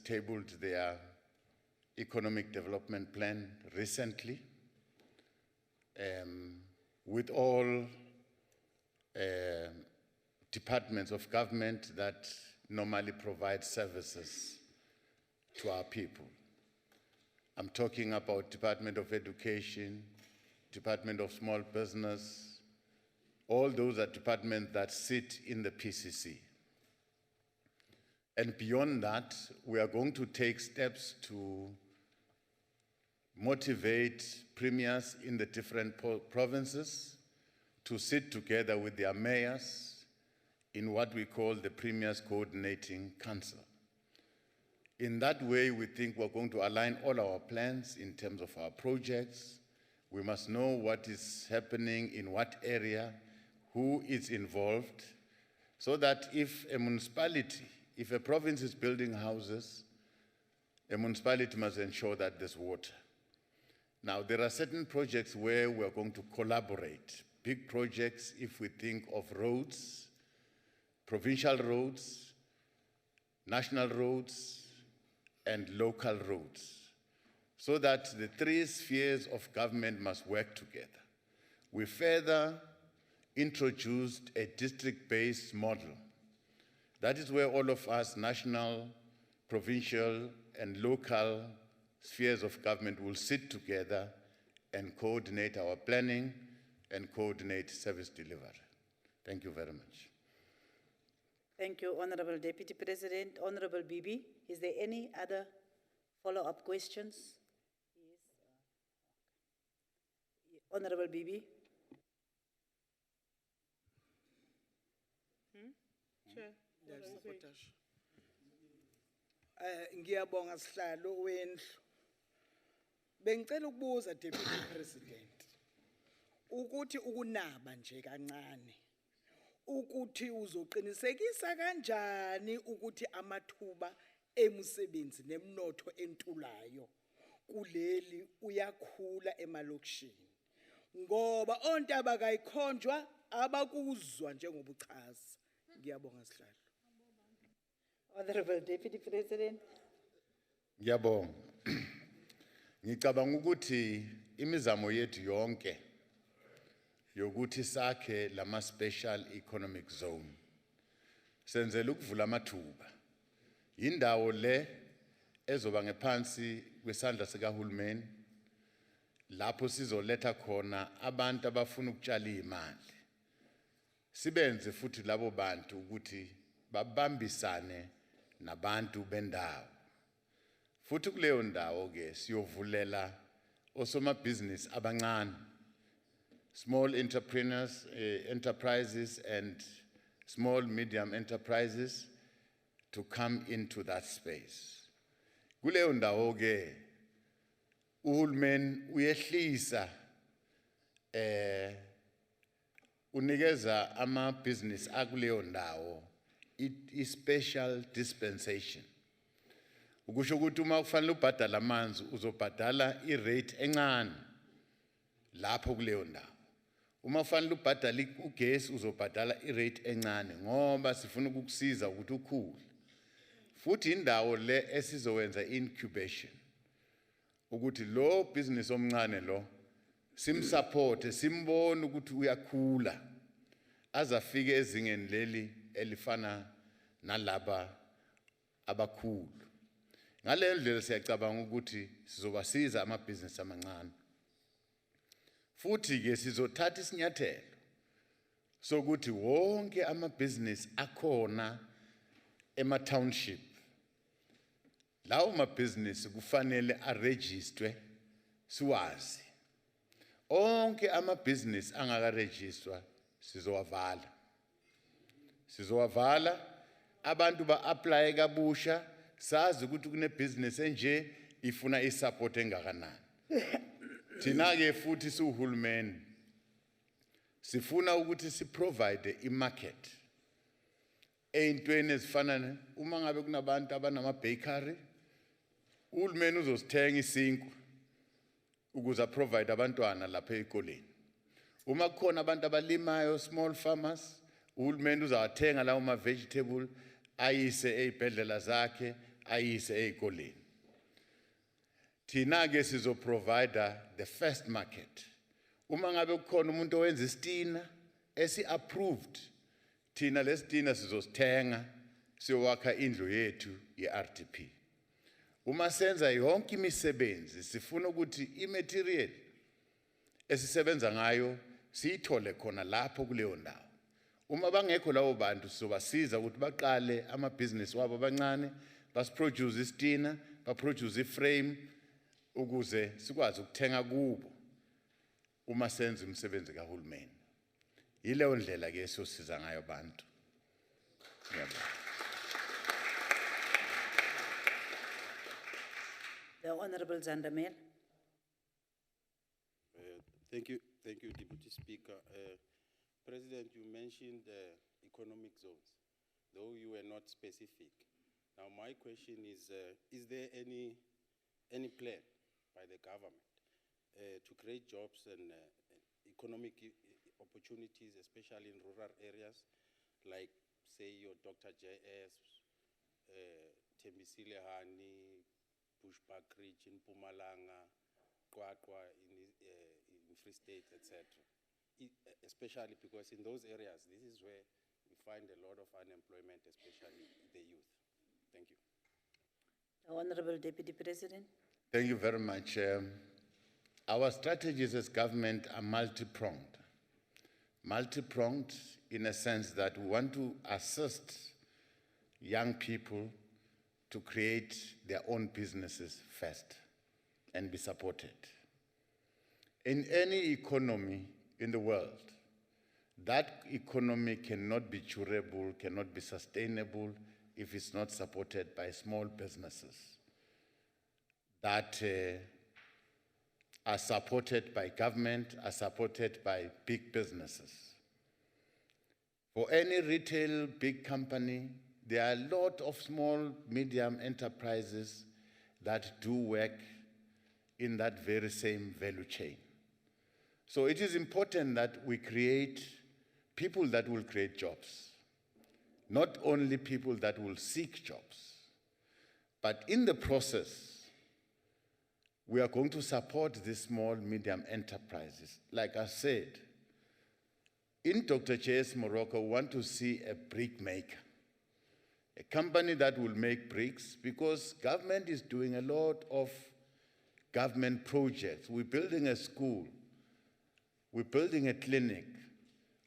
tabled their economic development plan recently, with all departments of government that normally provide services to our people. I'm talking about Department of Education, Department of Small Business. All those are departments that sit in the PCC. And beyond that, we are going to take steps to motivate premiers in the different provinces to sit together with their mayors in what we call the Premiers Coordinating Council. In that way, we think we're going to align all our plans in terms of our projects. We must know what is happening in what area, who is involved, so that if a municipality, if a province is building houses, a municipality must ensure that there's water. Now, there are certain projects where we're going to collaborate. Big projects, if we think of roads, provincial roads, national roads, and local roads, so that the three spheres of government must work together. We further introduced a district-based model. That is where all of us, national, provincial, and local spheres of government will sit together and coordinate our planning and coordinate service delivery. Thank you very much. Thank you, Honorable Deputy President. Honorable Bibi, is there any other follow-up questions? Yes. Honorable Bibi. Chair. Ngiyabonga sihlalo wendlu. Bengicela ukubuza Deputy President ukuthi ukunaba nje kancane ukuthi uzoqinisekisa kanjani ukuthi amathuba emisebenzi nemnotho entulayo kuleli uyakhula emalokishini ngoba ontaba kayikhonjwa abakuzwa njengobuchazi. Ngiyabonga sihlalo. Honorable Deputy President. Ngiyabonga. Ngicabanga ukuthi imizamo yethu yonke yokuthi sakhe lama special economic zone senzela ukuvula amathuba. Indawo le ezoba ngephansi kwesandla sikahulumeni lapho sizoletha khona abantu abafuna ukutshala imali. Sibenze futhi labo bantu ukuthi babambisane nabantu bendawo. Futhi kuleyo ndawo ke siyovulela osomabhizinisi abancane, small entrepreneurs, enterprises and small medium enterprises to come into that space. Kuleyo ndawo ke uhulumeni uyehlisa unikeza ama-business akuleyo ndawo i-special dispensation. Ukusho ukuthi uma kufanele ubhadala amanzi uzobhadala i-rate encane lapho kuleyo ndawo. Uma kufanele ubhadala ugesi uzobhadala i-rate encane ngoba sifuna ukukusiza ukuthi ukhule. Futhi indawo le esizowenza incubation ukuthi lo business omncane lo simsupport, simbone ukuthi uyakhula azafike ezingeni leli elifana nalaba abakhulu. Ngale ndlela siyacabanga ukuthi sizobasiza amabhizinisi amancane. Futhi ke sizothatha isinyathelo sokuthi wonke amabhizinisi akhona ema-township, lawo mabhizinisi kufanele arejistwe siwazi. Onke amabhizinisi angakarejistwa sizowavala. Sizowavala, abantu ba-apply kabusha, sazi ukuthi kunebusiness enje ifuna isupport engakanani. Thina ke futhi siwuhulumeni sifuna ukuthi siprovide imarket eyintweni ezifana uma ngabe kunabantu abanama bakery, uhulumeni uzosithenga isinkwa ukuze provide abantwana lapha ezikoleni. Uma kukhona abantu abalimayo, small farmers, uhulumeni uzawathenga lawo ma vegetable ayise ezibhedlela zakhe ayise ey'koleni. Thina ke sizoprovider the first market. Uma ngabe kukhona umuntu owenza isitina esi-approved, thina lesitina sizosithenga siyowakha indlu yethu ye-RDP. Uma senza yonke imisebenzi sifuna ukuthi i-material esisebenza ngayo siyithole khona lapho kuleyo ndawo. Uma bangekho labo bantu sizobasiza ukuthi baqale amabhizinisi wabo abancane, basiproduce isitina, baproduce iframe ukuze sikwazi ukuthenga kubo uma senza umsebenzi kahulumeni. Yileyo ndlela ke siyosiza ngayo abantu. The Honorable Zandamel. Thank you, Deputy Speaker. President, you mentioned economic zones, though you were not specific. Now, my question is there any plan by the government to create jobs and economic opportunities, especially in rural areas, like, say, your Dr. J.S., Tembisilehani, Bushbuck Ridge in Pumalanga, Kwakwa in Free State, etc. Especially because in those areas, this is where we find a lot of unemployment, especially the youth. Thank you. The Honorable Deputy President. Thank you very much. Our strategies as government are multi-pronged. Multi-pronged in a sense that we want to assist young people to create their own businesses first and be supported. In any economy in the world, that economy cannot be durable, cannot be sustainable if it's not supported by small businesses that are supported by government, are supported by big businesses. For any retail big company, there are a lot of small, medium enterprises that do work in that very same value chain. So it is important that we create people that will create jobs, not only people that will seek jobs, but in the process, we are going to support these small, medium enterprises. Like I said, in Dr. J.S. Morocco, we want to see a brick maker, a company that will make bricks, because government is doing a lot of government projects. We're building a school, we're building a clinic,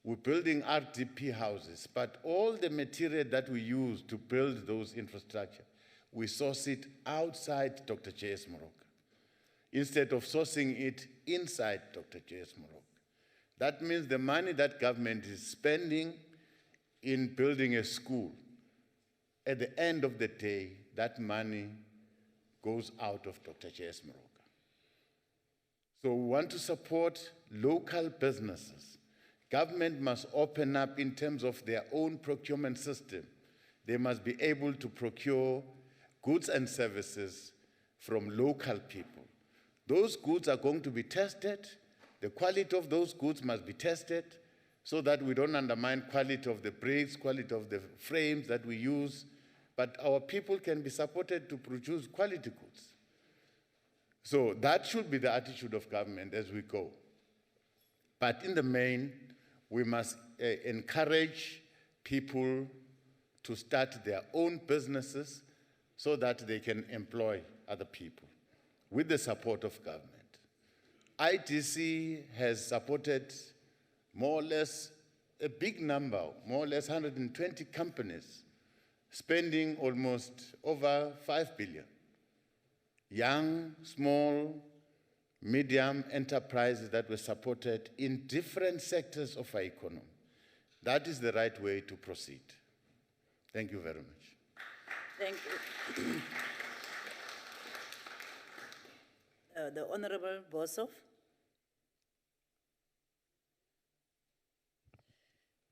we're building RDP houses, but all the material that we use to build those infrastructure, we source it outside Dr. J.S. Morocco, instead of sourcing it inside Dr. J.S. Morocco. That means the money that government is spending in building a school, at the end of the day, that money goes out of Dr. J.S. Morocco. So we want to support local businesses. Government must open up in terms of their own procurement system. They must be able to procure goods and services from local people. Those goods are going to be tested. The quality of those goods must be tested so that we don't undermine quality of the bricks, quality of the frames that we use, but our people can be supported to produce quality goods. So that should be the attitude of government as we go. But in the main, we must encourage people to start their own businesses so that they can employ other people with the support of government. ITC has supported more or less a big number, more or less 120 companies, spending almost over 5 billion. Young, small, medium enterprises that were supported in different sectors of our economy. That is the right way to proceed. Thank you very much. Thank you. The Honorable Bosov.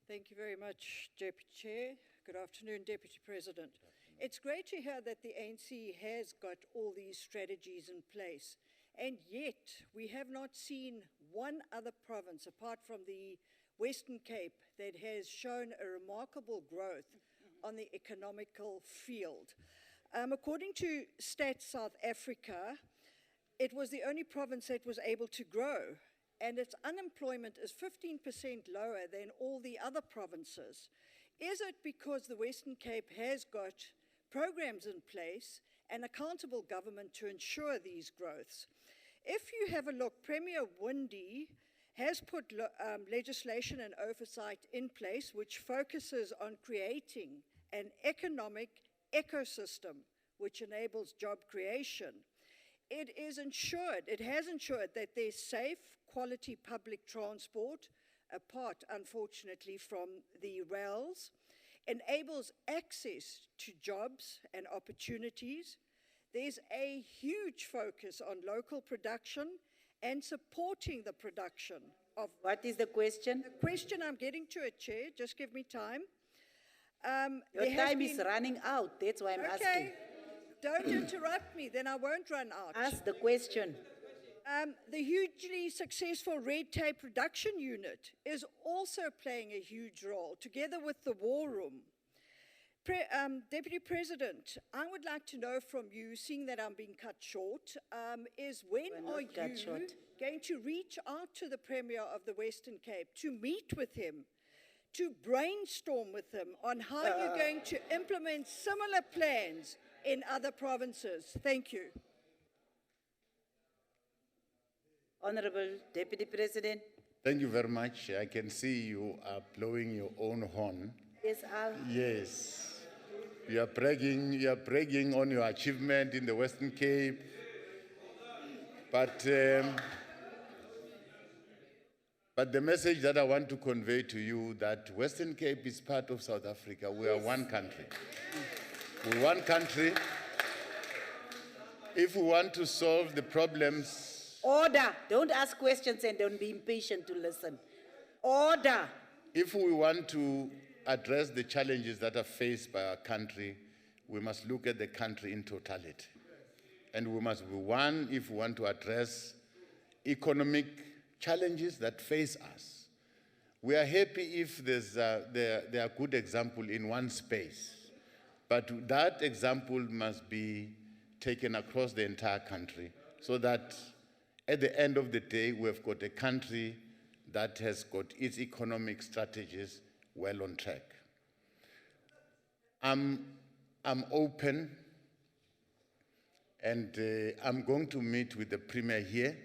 Thank you very much, Deputy Chair. Good afternoon, Deputy President. It's great to hear that the ANC has got all these strategies in place, and yet we have not seen one other province, apart from the Western Cape, that has shown a remarkable growth on the economical field. According to Stats South Africa, it was the only province that was able to grow, and its unemployment is 15% lower than all the other provinces. Is it because the Western Cape has got programs in place and accountable government to ensure these growths? If you have a look, Premier Windi has put legislation and oversight in place which focuses on creating an economic ecosystem which enables job creation. It has ensured that there's safe, quality public transport, apart, unfortunately, from the rails, enables access to jobs and opportunities. There's a huge focus on local production and supporting the production of... What is the question? The question, I'm getting to it, Chair, just give me time. Your time is running out, that's why I'm asking. Okay, don't interrupt me, then I won't run out. Ask the question. The hugely successful red tape reduction unit is also playing a huge role, together with the war room. Deputy President, I would like to know from you, seeing that I'm being cut short, is when are you going to reach out to the Premier of the Western Cape to meet with him, to brainstorm with him on how you're going to implement similar plans in other provinces? Thank you. Honorable Deputy President. Thank you very much. I can see you are blowing your own horn. Yes, Yes. You are bragging on your achievement in the Western Cape. But the message that I want to convey to you that Western Cape is part of South Africa. We are one country. We're one country. If we want to solve the problems... Order. Don't ask questions and don't be impatient to listen. Order. If we want to address the challenges that are faced by our country, we must look at the country in totality. And we must be one if we want to address economic challenges that face us. We are happy if there are good examples in one space, but that example must be taken across the entire country so that at the end of the day, we've got a country that has got its economic strategies well on track. I'm open, and I'm going to meet with the Premier here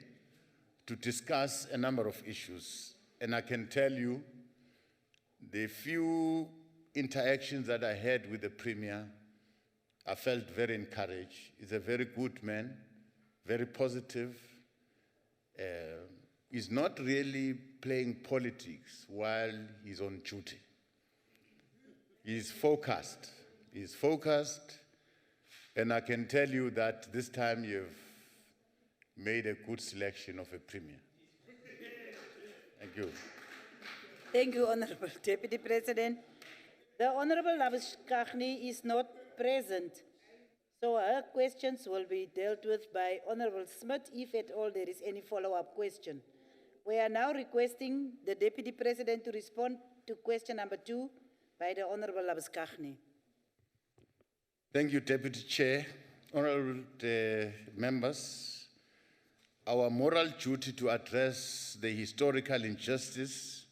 to discuss a number of issues. And I can tell you the few interactions that I had with the Premier, I felt very encouraged. He's a very good man, very positive. He's not really playing politics while he's on duty. He's focused. He's focused, and I can tell you that this time you've made a good selection of a Premier. Thank you. Thank you, Honorable Deputy President. The Honorable Labuschagne is not present, so her questions will be dealt with by Honorable Smith if at all there is any follow-up question. We are now requesting the Deputy President to respond to question number 2 by the Honorable Labuschagne. Thank you, Deputy Chair. Honorable members, our moral duty to address the historical injustice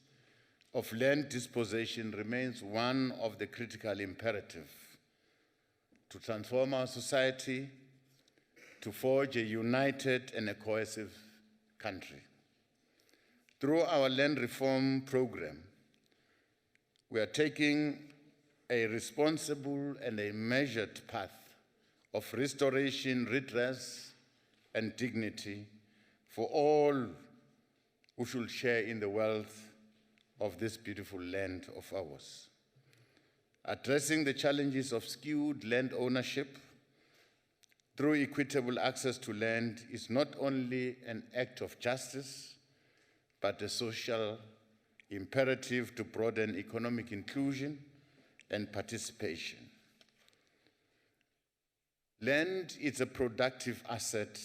of land dispossession remains one of the critical imperatives to transform our society, to forge a united and a cohesive country. Through our land reform program, we are taking a responsible and a measured path of restoration, redress, and dignity for all who should share in the wealth of this beautiful land of ours. Addressing the challenges of skewed land ownership through equitable access to land is not only an act of justice, but a social imperative to broaden economic inclusion and participation. Land is a productive asset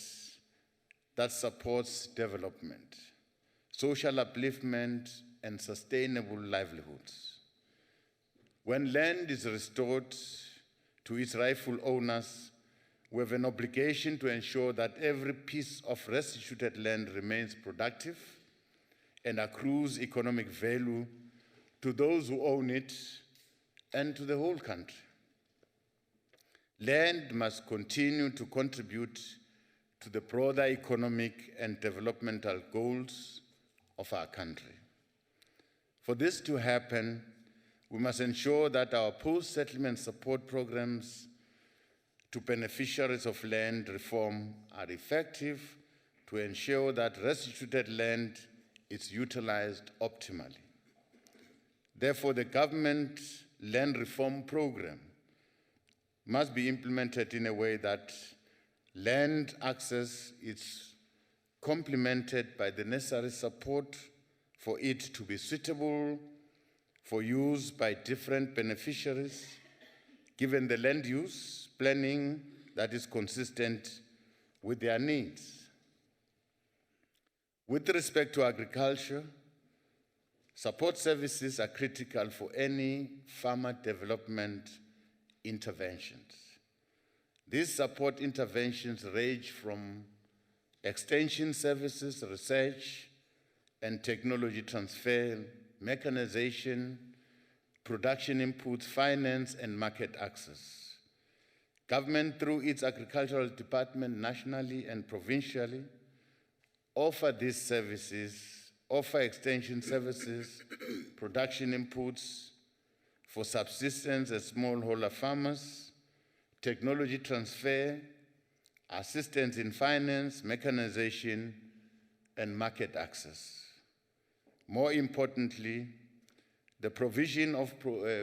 that supports development, social upliftment, and sustainable livelihoods. When land is restored to its rightful owners, we have an obligation to ensure that every piece of restituted land remains productive and accrues economic value to those who own it and to the whole country. Land must continue to contribute to the broader economic and developmental goals of our country. For this to happen, we must ensure that our post-settlement support programs to beneficiaries of land reform are effective to ensure that restituted land is utilized optimally. Therefore, the government land reform program must be implemented in a way that land access is complemented by the necessary support for it to be suitable for use by different beneficiaries, given the land use planning that is consistent with their needs. With respect to agriculture, support services are critical for any farmer development interventions. These support interventions range from extension services, research and technology transfer, mechanization, production inputs, finance, and market access. Government, through its agricultural department nationally and provincially, offer these services, offer extension services, production inputs for subsistence and smallholder farmers, technology transfer, assistance in finance, mechanization, and market access. More importantly, the provision of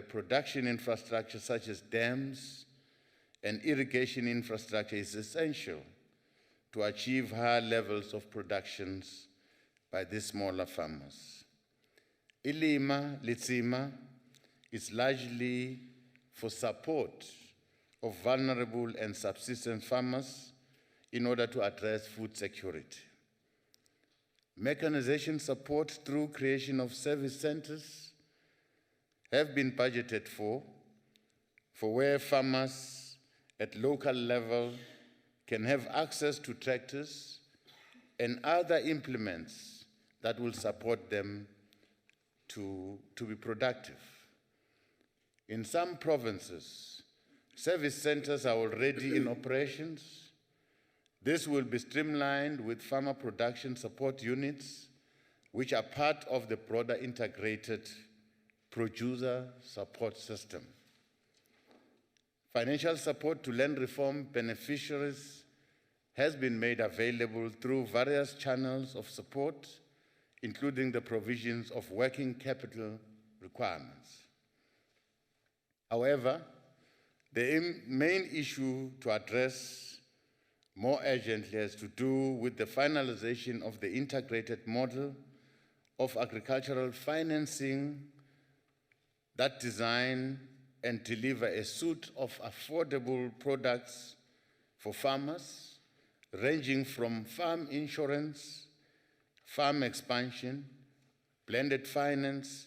production infrastructure such as dams and irrigation infrastructure is essential to achieve higher levels of productions by these smaller farmers. Letsima is largely for support of vulnerable and subsistence farmers in order to address food security. Mechanization support through creation of service centers have been budgeted for where farmers at local level can have access to tractors and other implements that will support them to be productive. In some provinces, service centers are already in operations. This will be streamlined with farmer production support units, which are part of the broader integrated producer support system. Financial support to land reform beneficiaries has been made available through various channels of support, including the provisions of working capital requirements. However, the main issue to address more urgently has to do with the finalization of the integrated model of agricultural financing that design and deliver a suite of affordable products for farmers, ranging from farm insurance, farm expansion, blended finance,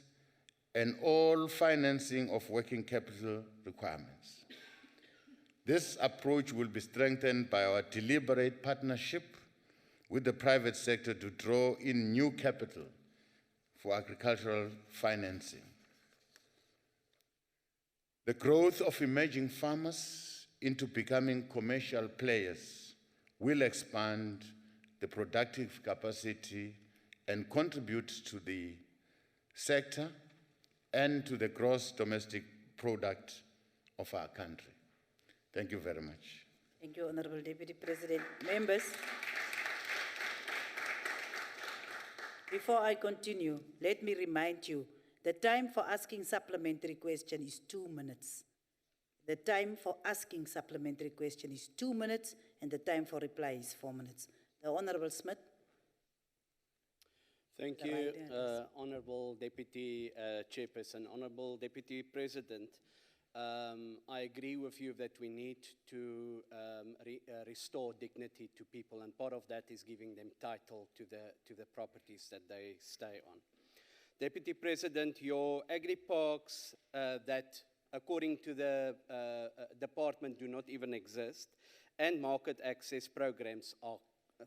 and all financing of working capital requirements. This approach will be strengthened by our deliberate partnership with the private sector to draw in new capital for agricultural financing. The growth of emerging farmers into becoming commercial players will expand the productive capacity and contribute to the sector and to the gross domestic product of our country. Thank you very much. Thank you, Honorable Deputy President. Members, before I continue, let me remind you, the time for asking supplementary question is 2 minutes. The time for asking supplementary question is 2 minutes, and the time for reply is 4 minutes. The Honorable Smith. Thank you, Honorable Deputy Chairperson. Honorable Deputy President, I agree with you that we need to restore dignity to people, and part of that is giving them title to the properties that they stay on. Deputy President, your agri-parks that according to the department, do not even exist, and market access programs are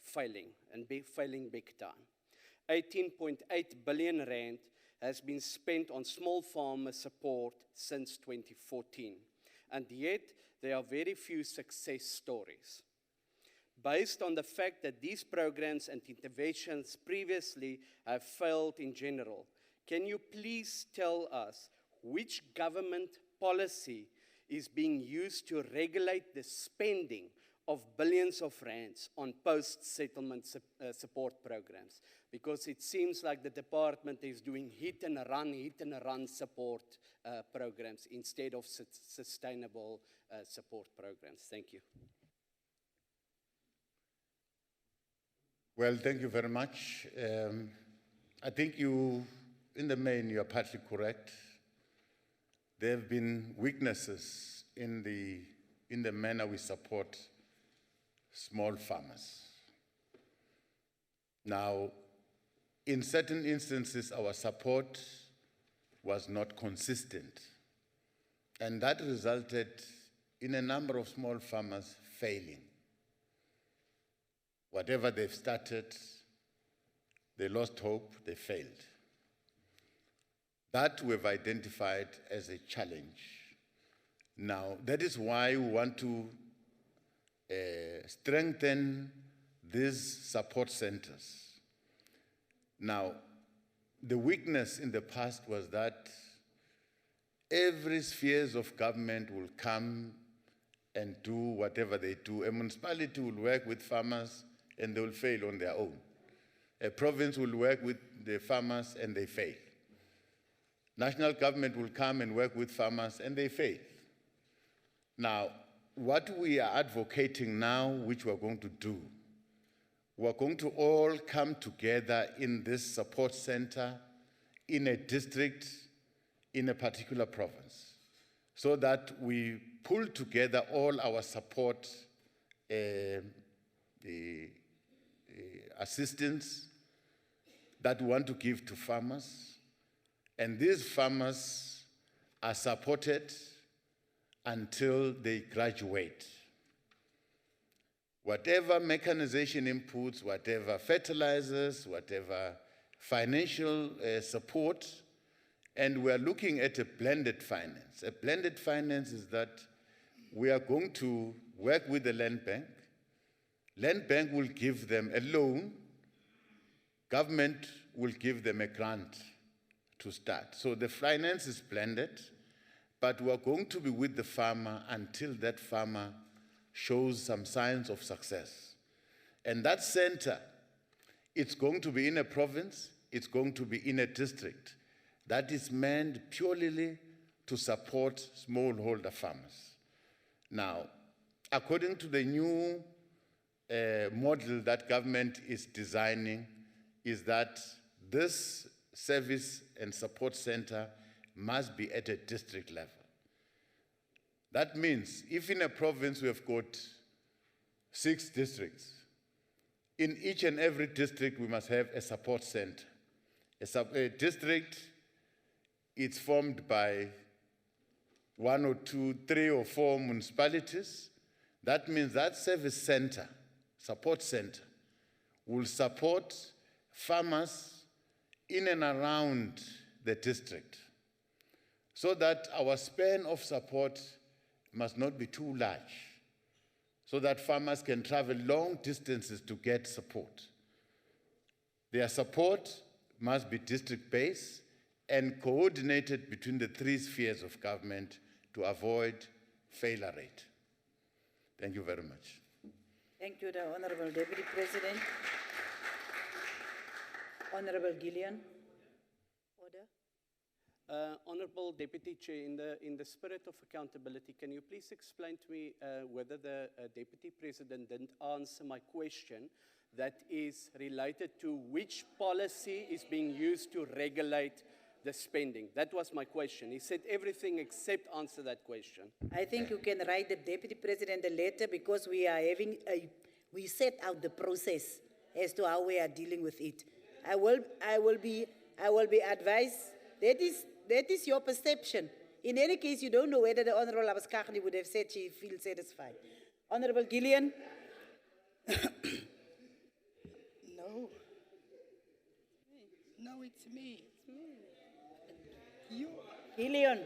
failing, and failing big time. 18.8 billion rand has been spent on small farmer support since 2014, and yet there are very few success stories. Based on the fact that these programs and interventions previously have failed in general, can you please tell us which government policy is being used to regulate the spending of billions of rands on post-settlement support programs? Because it seems like the department is doing hit and run support programs instead of sustainable support programs. Thank you. Well, thank you very much. I think in the main, you are partly correct. There have been weaknesses in the manner we support small farmers. Now, in certain instances, our support was not consistent, and that resulted in a number of small farmers failing. Whatever they've started, they lost hope, they failed. That we've identified as a challenge. Now, that is why we want to strengthen these support centers. Now, the weakness in the past was that every spheres of government will come and do whatever they do. A municipality will work with farmers and they will fail on their own. A province will work with the farmers and they fail. National government will come and work with farmers and they fail. Now, what we are advocating now, which we're going to do, we're going to all come together in this support center, in a district, in a particular province, so that we pull together all our support assistance that we want to give to farmers, and these farmers are supported until they graduate. Whatever mechanization inputs, whatever fertilizers, whatever financial support, and we're looking at a blended finance. A blended finance is that we are going to work with the land bank. Land bank will give them a loan. Government will give them a grant to start. So the finance is blended, but we're going to be with the farmer until that farmer shows some signs of success. And that center, it's going to be in a province, it's going to be in a district that is meant purely to support smallholder farmers. Now, according to the new model that government is designing, is that this service and support center must be at a district level. That means if in a province we have got 6 districts, in each and every district we must have a support center. A district, it's formed by 1 or 2, 3 or 4 municipalities. That means that service center, support center, will support farmers in and around the district, so that our span of support must not be too large, so that farmers can travel long distances to get support. Their support must be district-based and coordinated between the 3 spheres of government to avoid failure rate. Thank you very much. Thank you, the Honorable Deputy President. Honorable Gillian. Order. Honorable Deputy Chair, in the spirit of accountability, can you please explain to me whether the Deputy President didn't answer my question that is related to which policy is being used to regulate the spending? That was my question. He said everything except answer that question. I think you can write the Deputy President a letter, because we are we set out the process as to how we are dealing with it. I will be advised. That is your perception. In any case, you don't know whether the Honorable Labaskagni would have said she feels satisfied. Honorable Gillian? No. No, it's me. You. Gillian?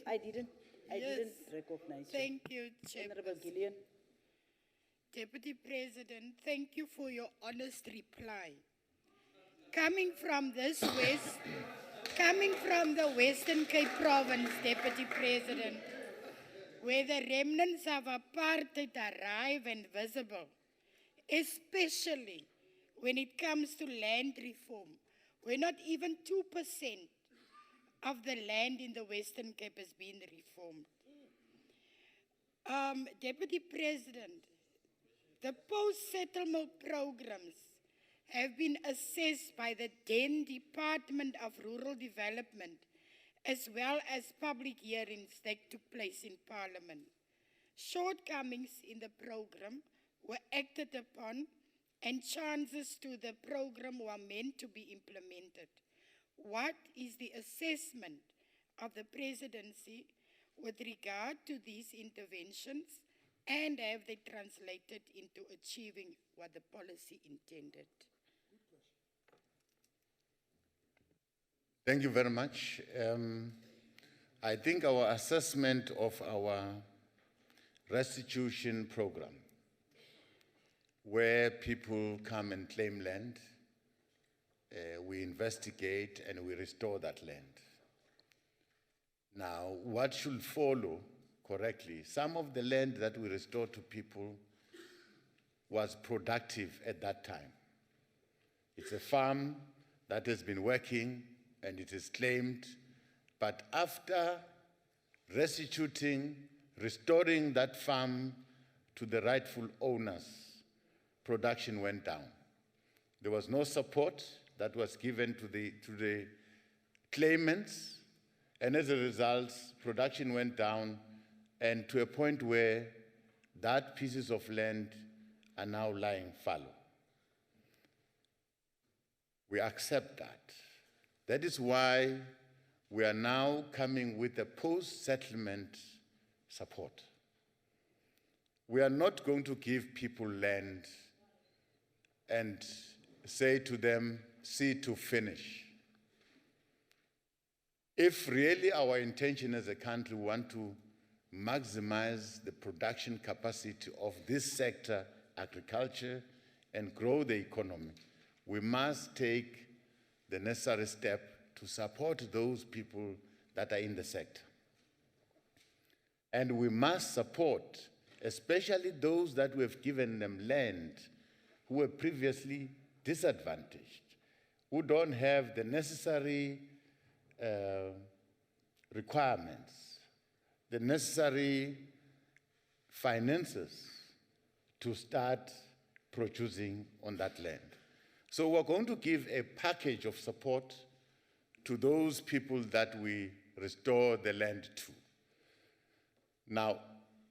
I didn't Yes. recognize you. Thank you, Honorable Chairperson. Gillian? Deputy President, thank you for your honest reply. Coming from the Western Cape Province, Deputy President, where the remnants of apartheid are rife and visible, especially when it comes to land reform, where not even 2% of the land in the Western Cape has been reformed. Deputy President, the post-settlement programs have been assessed by the then Department of Rural Development, as well as public hearings that took place in Parliament. Shortcomings in the program were acted upon, and chances to the program were meant to be implemented. What is the assessment of the presidency with regard to these interventions, and have they translated into achieving what the policy intended? Thank you very much. I think our assessment of our restitution program, where people come and claim land, we investigate and we restore that land. Now, what should follow correctly, some of the land that we restore to people was productive at that time. It's a farm that has been working and it is claimed, but after restituting, restoring that farm to the rightful owners, production went down. There was no support that was given to the claimants, and as a result, production went down, and to a point where that pieces of land are now lying fallow. We accept that. That is why we are now coming with a post-settlement support. We are not going to give people land and say to them, see to finish. If really our intention as a country want to maximize the production capacity of this sector, agriculture, and grow the economy, we must take the necessary step to support those people that are in the sector. And we must support, especially those that we have given them land, who were previously disadvantaged, who don't have the necessary requirements, the necessary finances to start producing on that land. So we're going to give a package of support to those people that we restore the land to. Now,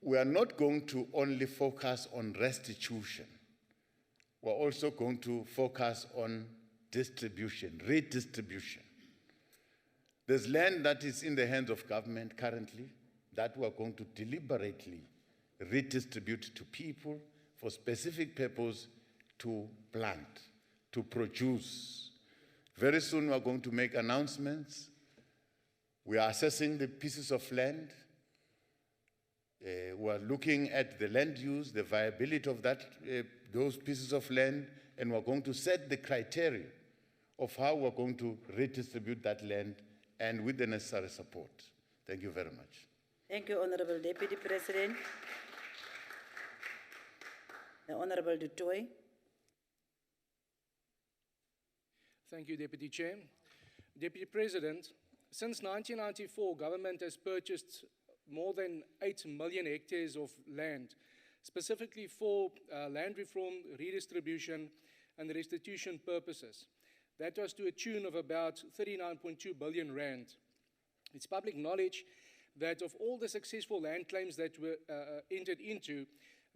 we are not going to only focus on restitution. We're also going to focus on distribution, redistribution. There's land that is in the hands of government currently that we're going to deliberately redistribute to people for specific purpose to plant, to produce. Very soon we're going to make announcements. We are assessing the pieces of land. We're looking at the land use, the viability of those pieces of land, and we're going to set the criteria of how we're going to redistribute that land and with the necessary support. Thank you very much. Thank you, Honorable Deputy President. The Honorable Du Toit. Thank you, Deputy Chair. Deputy President, since 1994, government has purchased more than 8 million hectares of land, specifically for land reform, redistribution, and restitution purposes. That was to a tune of about 39.2 billion rand. It's public knowledge that of all the successful land claims that were entered into,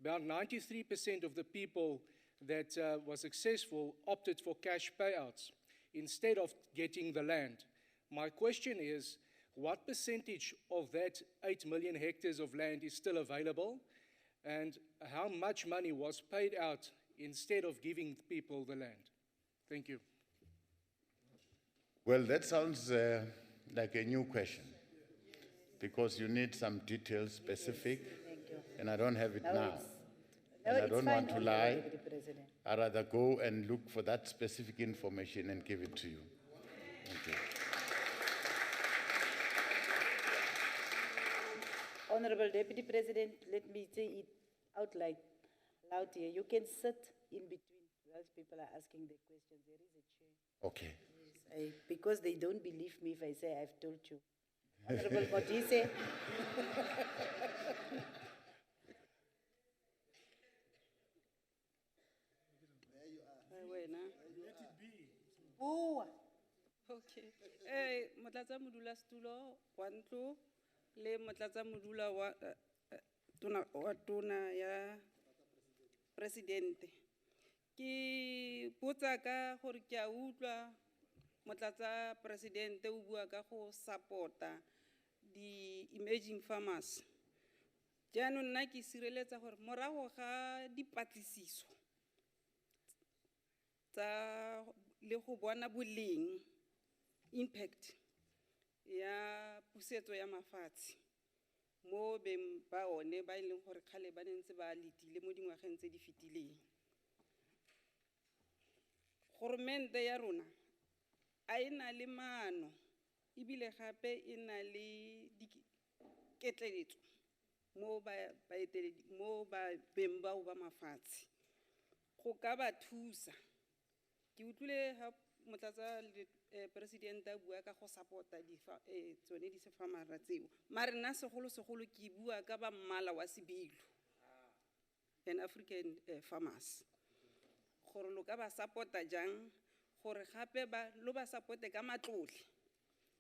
about 93% of the people that were successful opted for cash payouts instead of getting the land. My question is, what percentage of that 8 million hectares of land is still available, and how much money was paid out instead of giving people the land? Thank you. Well, that sounds like a new question, because you need some details specific, and I don't have it now. And I don't want to lie. Deputy President. I'd rather go and look for that specific information and give it to you. Thank you. Honorable Deputy President, let me say it out loud here. You can sit in between whilst people are asking the questions. There is a chair. Okay. Yes, because they don't believe me if I say I've told you. Honorable Modise. Oh. Okay. Motlatsa modula stulo wa ntlo le motlatsa modula wa tona ya presidente. Ki potsa ka gore ke a utlwa motlatsa presidente o bua ka go supporta di emerging farmers. Jaanong nna ke sireletsa gore morago ga dipatlisiso tsa le go bona boleng impact ya pusetso ya mafatshe mo beng ba one ba ileng gore khale ba nentse ba letile mo dingwageng tse di fetileng. Goromente ya rona a ena le maano ebile gape ena le diketleletso mo ba beng ba ba mafatshe go ka ba thusa. Ke utlwile ha motlatsa president a bua ka go supporta tsone di se farmera tseo, mare nna segolo ke bua ka ba mmala wa sebilo, an African farmers, gore lo ka ba supporta jang, gore gape lo ba supporte ka matlole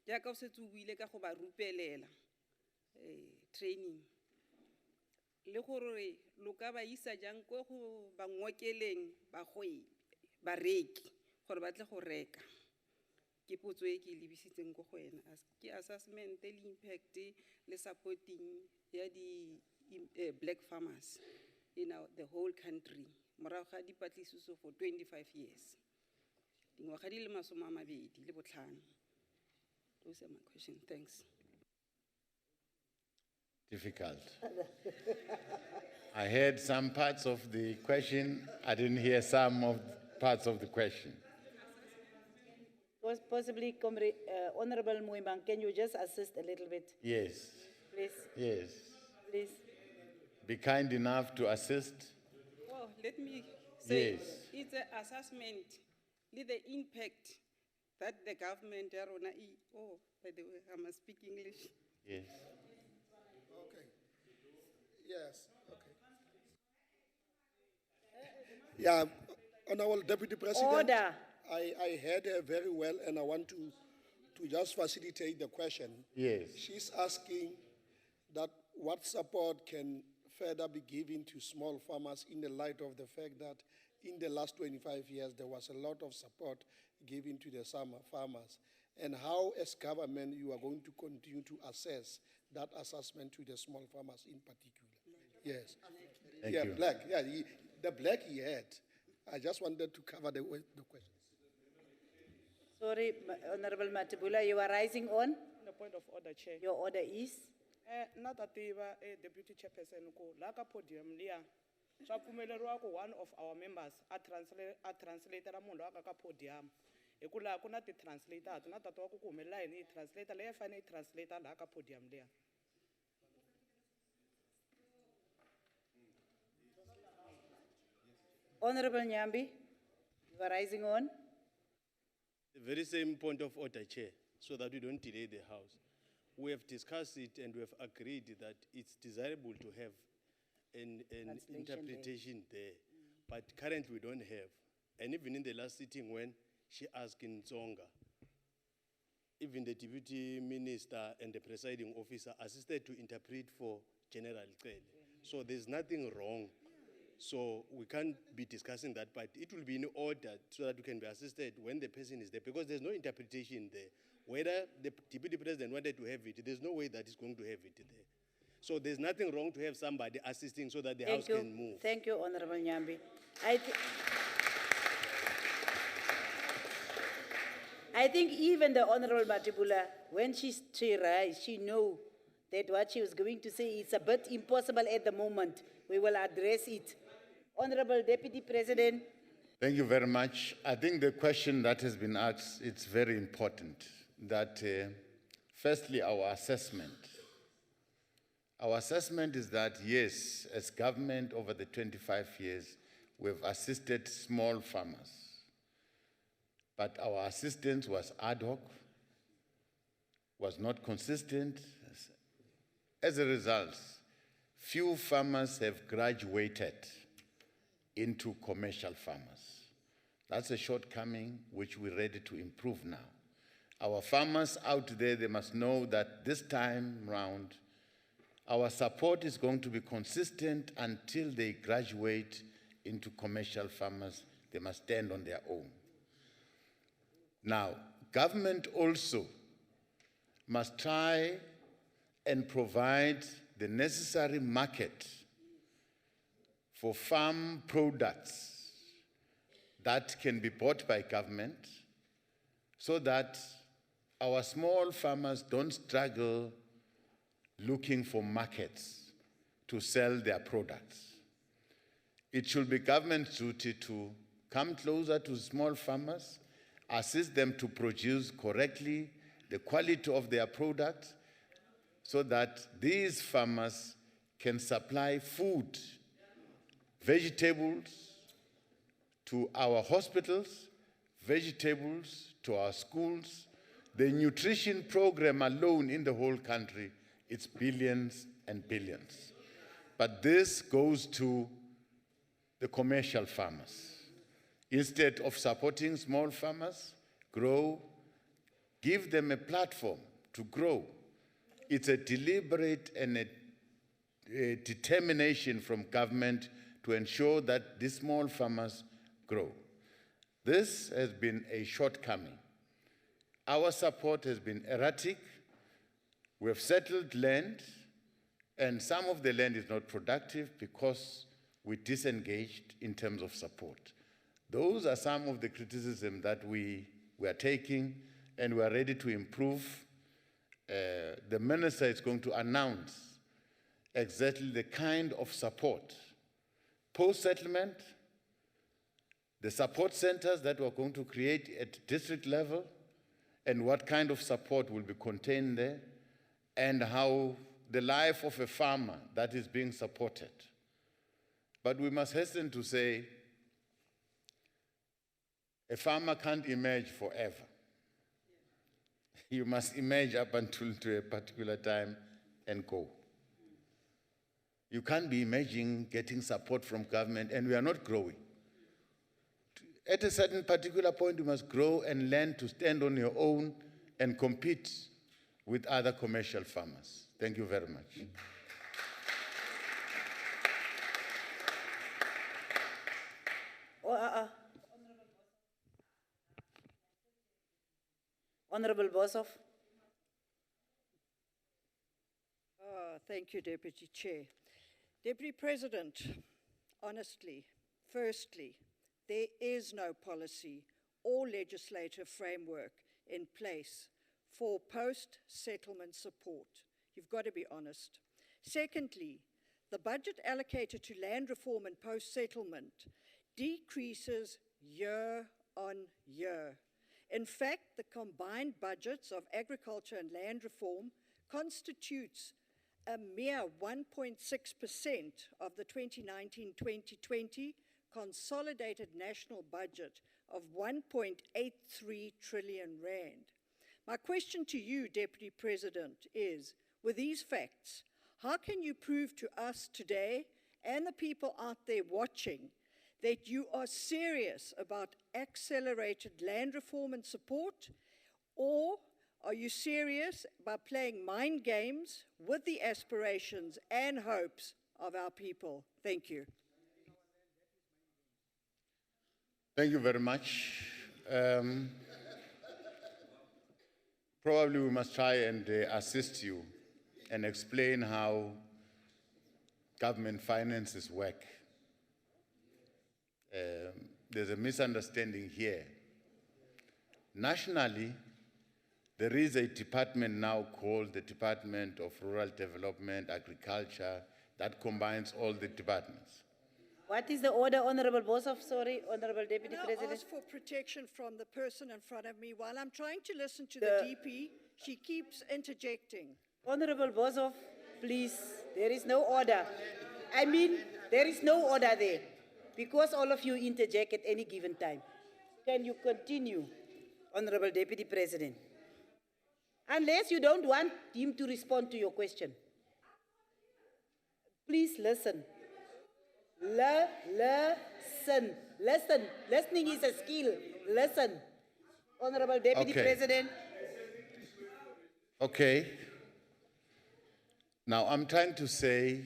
jaaka o setse o buile ka go ba rupelela training, le gore lo ka ba isa jang ko go ba ngokeleng bareki gore ba tle go reka. Ke potso e ke lebisitseng go wena ke assessment le impact le supporting ya di black farmers in the whole country morago ga dipatlisiso for 25 years. Dingwaga di le 25. Those are my questions. Thanks. Difficult. I heard some parts of the question. I didn't hear some of parts of the question. Possibly, Honorable Muimang, can you just assist a little bit? Yes. Please. Yes. Please. Be kind enough to assist. Well, let me say, Yes. it's an assessment, the impact that the government, oh, by the way, I must speak English. Yes. Okay. Yes. Okay. Yeah, Honorable Deputy President. Order. I heard her very well, and I want to just facilitate the question. Yes. She's asking that what support can further be given to small farmers in the light of the fact that in the last 25 years there was a lot of support given to the farmers, and how as government you are going to continue to assess that assessment to the small farmers in particular. Yes. Thank yeah, you. black. Yeah, the black he had. I just wanted to cover the question. Sorry, Honorable Matibula, you are rising on. The point of order, Chair. Your order is? Natativa, Deputy Chairperson, laka podium lia. So one of our members a translator amundo aka podium. Ekula kuna ti translator, tunata to kumela ni translator le fane translator laka podium lia. Honorable Nyambi, you are rising on. The very same point of order, Chair, so that we don't delay the House. We have discussed it and we have agreed that it's desirable to have an interpretation there. But currently we don't have. And even in the last sitting when she asked in Tsonga, even the Deputy Minister and the presiding officer assisted to interpret for General Cele. So there's nothing wrong. So we can't be discussing that, but it will be in order so that we can be assisted when the person is there, because there's no interpretation there. Whether the Deputy President wanted to have it, there's no way that he's going to have it there. So there's nothing wrong to have somebody assisting so that the house can move. Thank you, Honorable Nyambi. I think even the Honorable Matibula, when she rise, she know that what she was going to say is a bit impossible at the moment. We will address it. Honorable Deputy President. Thank you very much. I think the question that has been asked, it's very important that firstly, our assessment. Our assessment is that yes, as government over the 25 years, we've assisted small farmers. But our assistance was ad hoc, was not consistent. As a result, few farmers have graduated into commercial farmers. That's a shortcoming which we're ready to improve now. Our farmers out there, they must know that this time round, our support is going to be consistent until they graduate into commercial farmers. They must stand on their own. Now, government also must try and provide the necessary market for farm products that can be bought by government so that our small farmers don't struggle looking for markets to sell their products. It should be government's duty to come closer to small farmers, assist them to produce correctly the quality of their products so that these farmers can supply food, vegetables to our hospitals, vegetables to our schools. The nutrition program alone in the whole country, it's billions and billions. But this goes to the commercial farmers. Instead of supporting small farmers, grow, give them a platform to grow. It's a deliberate and a determination from government to ensure that these small farmers grow. This has been a shortcoming. Our support has been erratic. We have settled land, and some of the land is not productive because we disengaged in terms of support. Those are some of the criticism that we are taking, and we are ready to improve. The minister is going to announce exactly the kind of support, post-settlement, the support centers that we're going to create at district level, and what kind of support will be contained there, and how the life of a farmer that is being supported. But we must hasten to say, a farmer can't emerge forever. You must emerge up until to a particular time and go. You can't be emerging, getting support from government, and we are not growing. At a certain particular point, you must grow and learn to stand on your own and compete with other commercial farmers. Thank you very much. Honorable Boshoff. Thank you, Deputy Chair. Deputy President, honestly, firstly, there is no policy or legislative framework in place for post-settlement support. You've got to be honest. Secondly, the budget allocated to land reform and post-settlement decreases year on year. In fact, the combined budgets of agriculture and land reform constitutes a mere 1.6% of the 2019-2020 consolidated national budget of 1.83 trillion rand. My question to you, Deputy President, is, with these facts, how can you prove to us today and the people out there watching that you are serious about accelerated land reform and support, or are you serious about playing mind games with the aspirations and hopes of our people? Thank you. Thank you very much. Probably we must try and assist you and explain how government finances work. There's a misunderstanding here. Nationally, there is a department now called the Department of Rural Development, Agriculture, that combines all the departments. What is the order, Honorable Boshoff? Sorry, Honorable Deputy Now President. ask for protection from the person in front of me. While I'm trying to listen to the DP, she keeps interjecting. Honorable Boshoff, please, there is no order. I mean, there is no order there because all of you interject at any given time. Can you continue, Honorable Deputy President? Unless you don't want him to respond to your question. Please listen. Listen. Listen. Listening is a skill. Listen. Honorable Deputy President. Okay. Now I'm trying to say,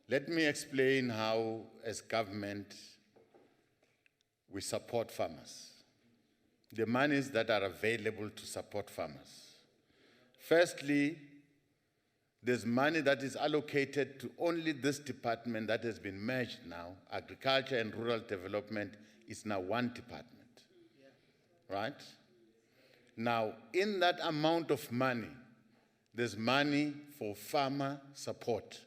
let me explain how, as government, we support farmers. The monies that are available to support farmers. Firstly, there's money that is allocated to only this department that has been merged now. Agriculture and Rural Development is now one department, right? Now, in that amount of money, there's money for farmer support.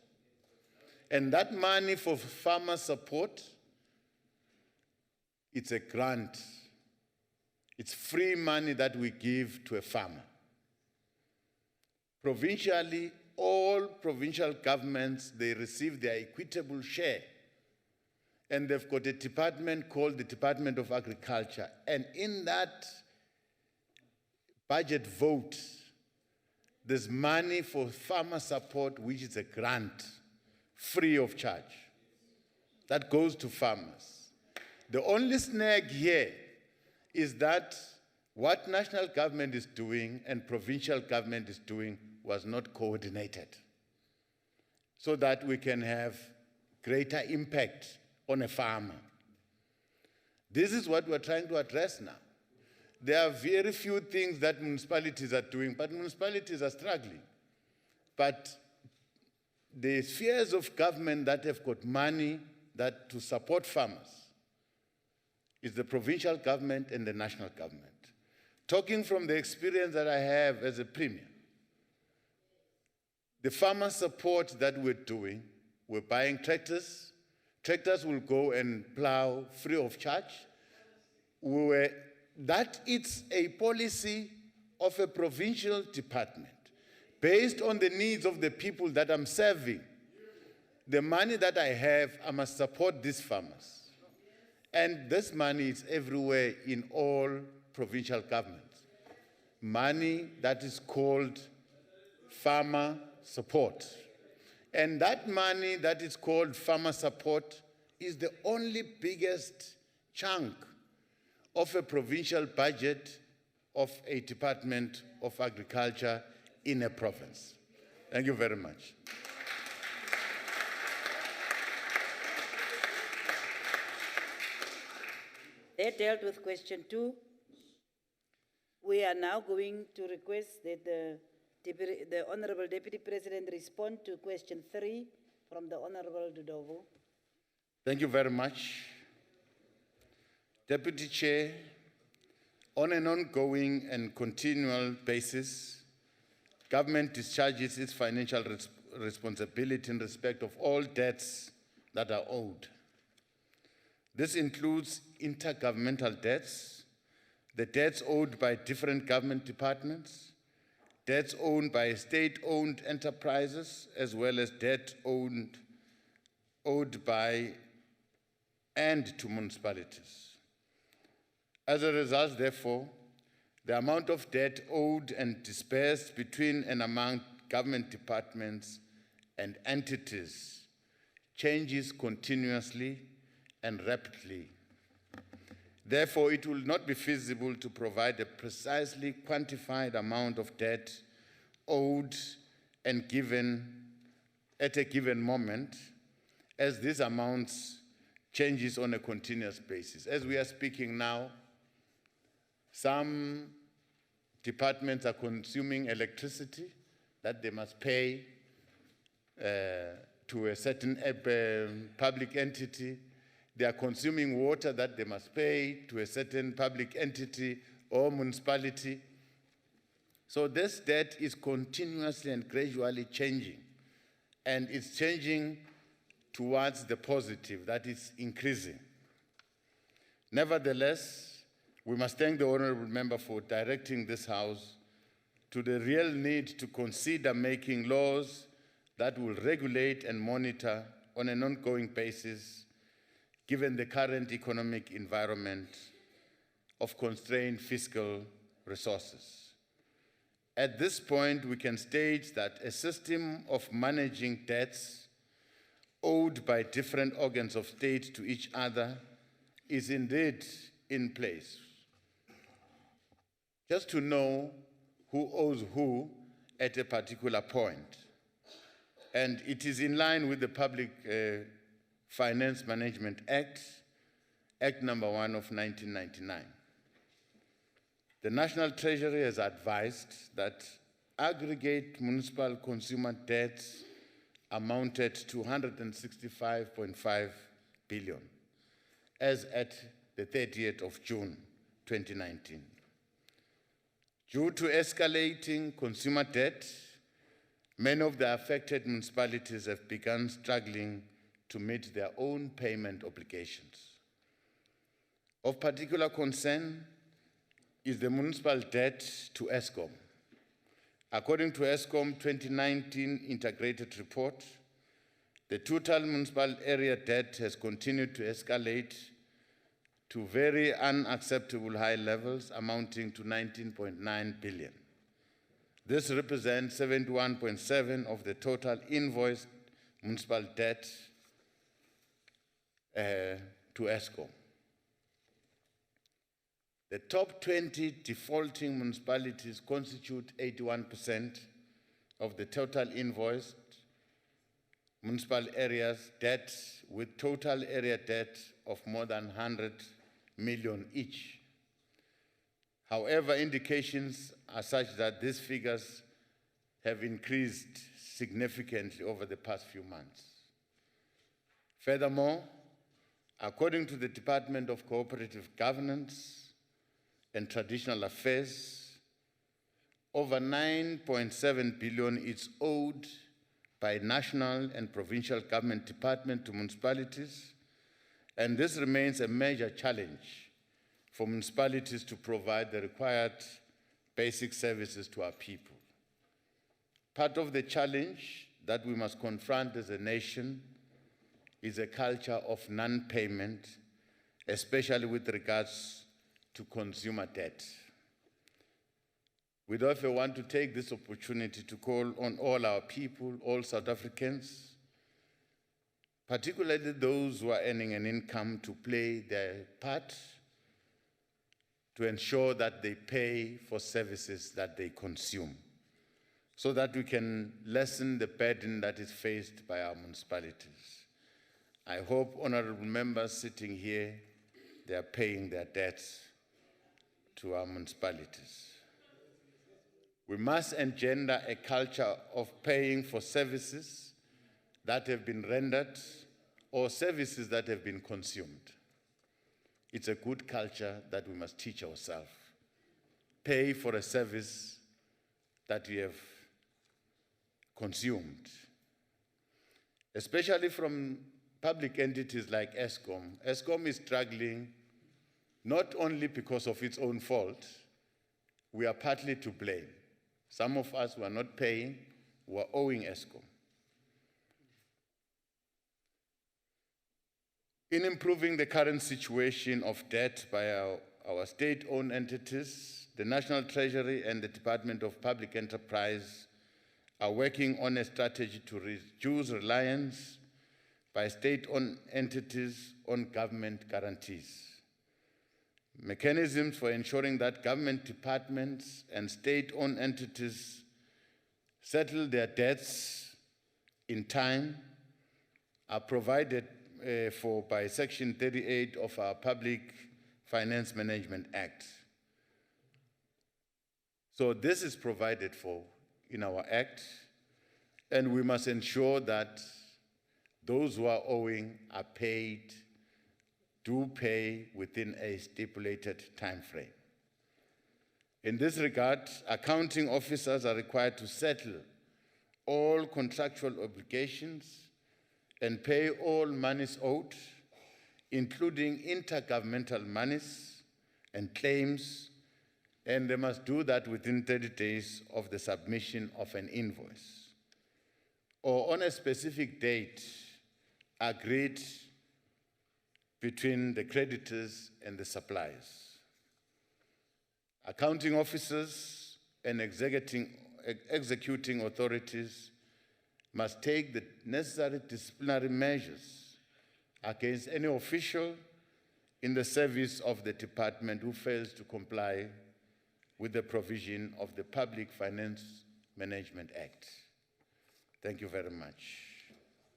And that money for farmer support, it's a grant. It's free money that we give to a farmer. Provincially, all provincial governments, they receive their equitable share. And they've got a department called the Department of Agriculture. And in that budget vote, there's money for farmer support, which is a grant, free of charge. That goes to farmers. The only snag here is that what national government is doing and provincial government is doing was not coordinated so that we can have greater impact on a farmer. This is what we're trying to address now. There are very few things that municipalities are doing, but municipalities are struggling. But the spheres of government that have got money that to support farmers is the provincial government and the national government. Talking from the experience that I have as a premier, the farmer support that we're doing, we're buying tractors. Tractors will go and plow free of charge. That it's a policy of a provincial department based on the needs of the people that I'm serving. The money that I have, I must support these farmers. And this money is everywhere in all provincial governments. Money that is called farmer support. And that money that is called farmer support is the only biggest chunk of a provincial budget of a Department of Agriculture in a province. Thank you very much. That dealt with question 2. We are now going to request that the Honorable Deputy President respond to question 3 from the Honorable Dudovo. Thank you very much. Deputy Chair, on an ongoing and continual basis, government discharges its financial responsibility in respect of all debts that are owed. This includes intergovernmental debts, the debts owed by different government departments, debts owned by state-owned enterprises, as well as debt owed by and to municipalities. As a result, therefore, the amount of debt owed and dispersed between and among government departments and entities changes continuously and rapidly. Therefore, it will not be feasible to provide a precisely quantified amount of debt owed and given at a given moment, as these amounts changes on a continuous basis. As we are speaking now, some departments are consuming electricity that they must pay to a certain public entity. They are consuming water that they must pay to a certain public entity or municipality. So this debt is continuously and gradually changing, and it's changing towards the positive, that is increasing. Nevertheless, we must thank the honorable member for directing this House to the real need to consider making laws that will regulate and monitor on an ongoing basis, given the current economic environment of constrained fiscal resources. At this point, we can state that a system of managing debts owed by different organs of state to each other is indeed in place. Just to know who owes who at a particular point. And it is in line with the Public Finance Management Act, Act number 1 of 1999. The National Treasury has advised that aggregate municipal consumer debts amounted to 165.5 billion as at the 30th of June 2019. Due to escalating consumer debt, many of the affected municipalities have begun struggling to meet their own payment obligations. Of particular concern is the municipal debt to Eskom. According to Eskom 2019 integrated report, the total municipal area debt has continued to escalate to very unacceptable high levels, amounting to 19.9 billion. This represents 71.7% of the total invoiced municipal debt to Eskom. The top 20 defaulting municipalities constitute 81% of the total invoiced municipal areas debt, with total area debt of more than 100 million each. However, indications are such that these figures have increased significantly over the past few months. Furthermore, according to the Department of Cooperative Governance and Traditional Affairs, over 9.7 billion is owed by national and provincial government departments to municipalities, and this remains a major challenge for municipalities to provide the required basic services to our people. Part of the challenge that we must confront as a nation is a culture of non-payment, especially with regards to consumer debt. We therefore want to take this opportunity to call on all our people, all South Africans, particularly those who are earning an income, to play their part to ensure that they pay for services that they consume, so that we can lessen the burden that is faced by our municipalities. I hope honorable members sitting here, they are paying their debts to our municipalities. We must engender a culture of paying for services that have been rendered or services that have been consumed. It's a good culture that we must teach ourselves. Pay for a service that we have consumed, especially from public entities like Eskom. Eskom is struggling not only because of its own fault. We are partly to blame. Some of us who are not paying, who are owing Eskom. In improving the current situation of debt by our state-owned entities, the National Treasury and the Department of Public Enterprise are working on a strategy to reduce reliance by state-owned entities on government guarantees. Mechanisms for ensuring that government departments and state-owned entities settle their debts in time are provided for by Section 38 of our Public Finance Management Act. So this is provided for in our Act, and we must ensure that those who are owing are paid, do pay within a stipulated time frame. In this regard, accounting officers are required to settle all contractual obligations and pay all monies owed, including intergovernmental monies and claims, and they must do that within 30 days of the submission of an invoice, or on a specific date agreed between the creditors and the suppliers. Accounting officers and executing authorities must take the necessary disciplinary measures against any official in the service of the department who fails to comply with the provision of the Public Finance Management Act. Thank you very much.